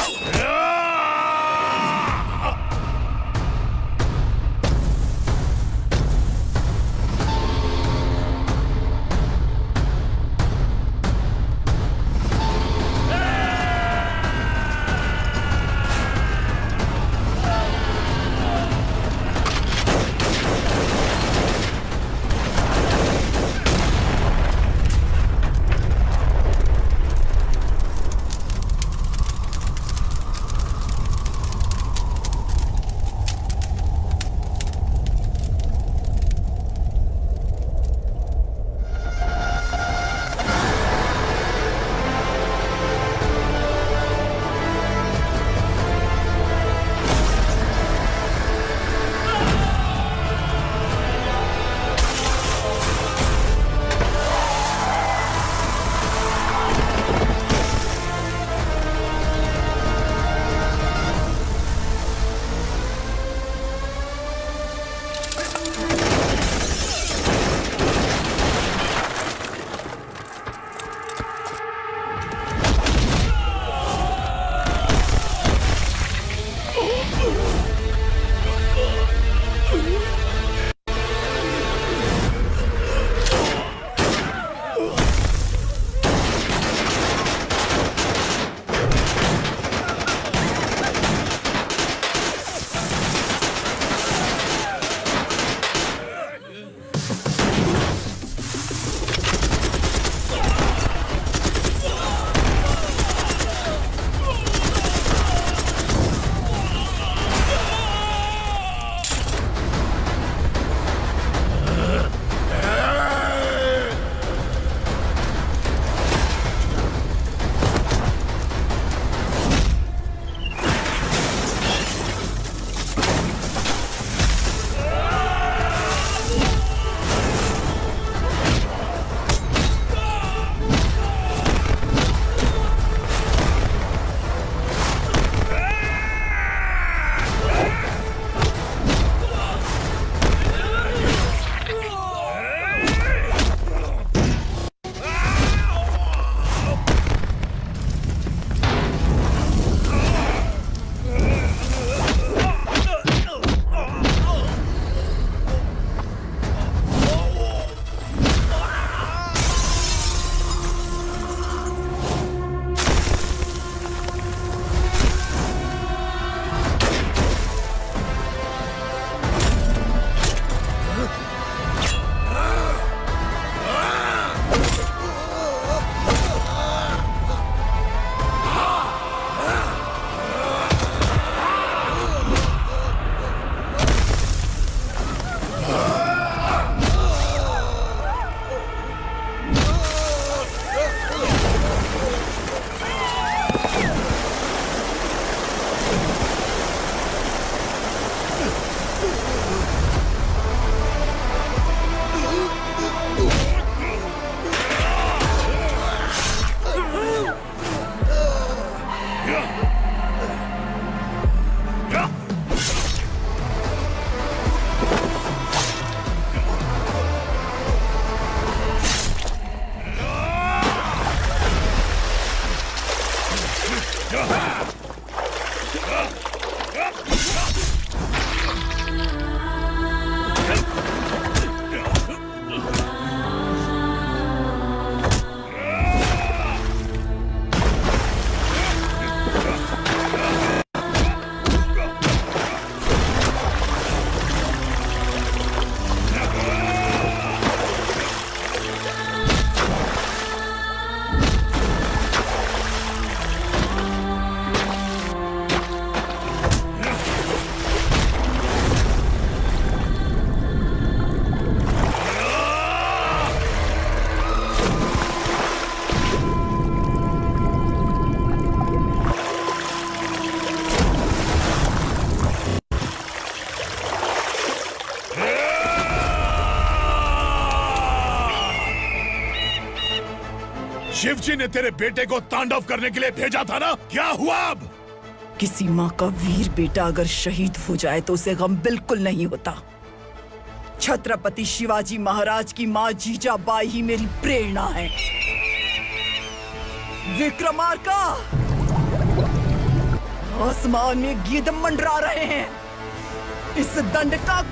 शिवजी ने तेरे बेटे को तांडव करने के लिए भेजा था ना, क्या हुआ अब? किसी माँ का वीर बेटा अगर शहीद हो जाए तो उसे गम बिल्कुल नहीं होता। छत्रपति शिवाजी महाराज की माँ जीजाबाई ही मेरी प्रेरणा है। विक्रमार्का, आसमान में गीत मंडरा रहे हैं। इस दंड का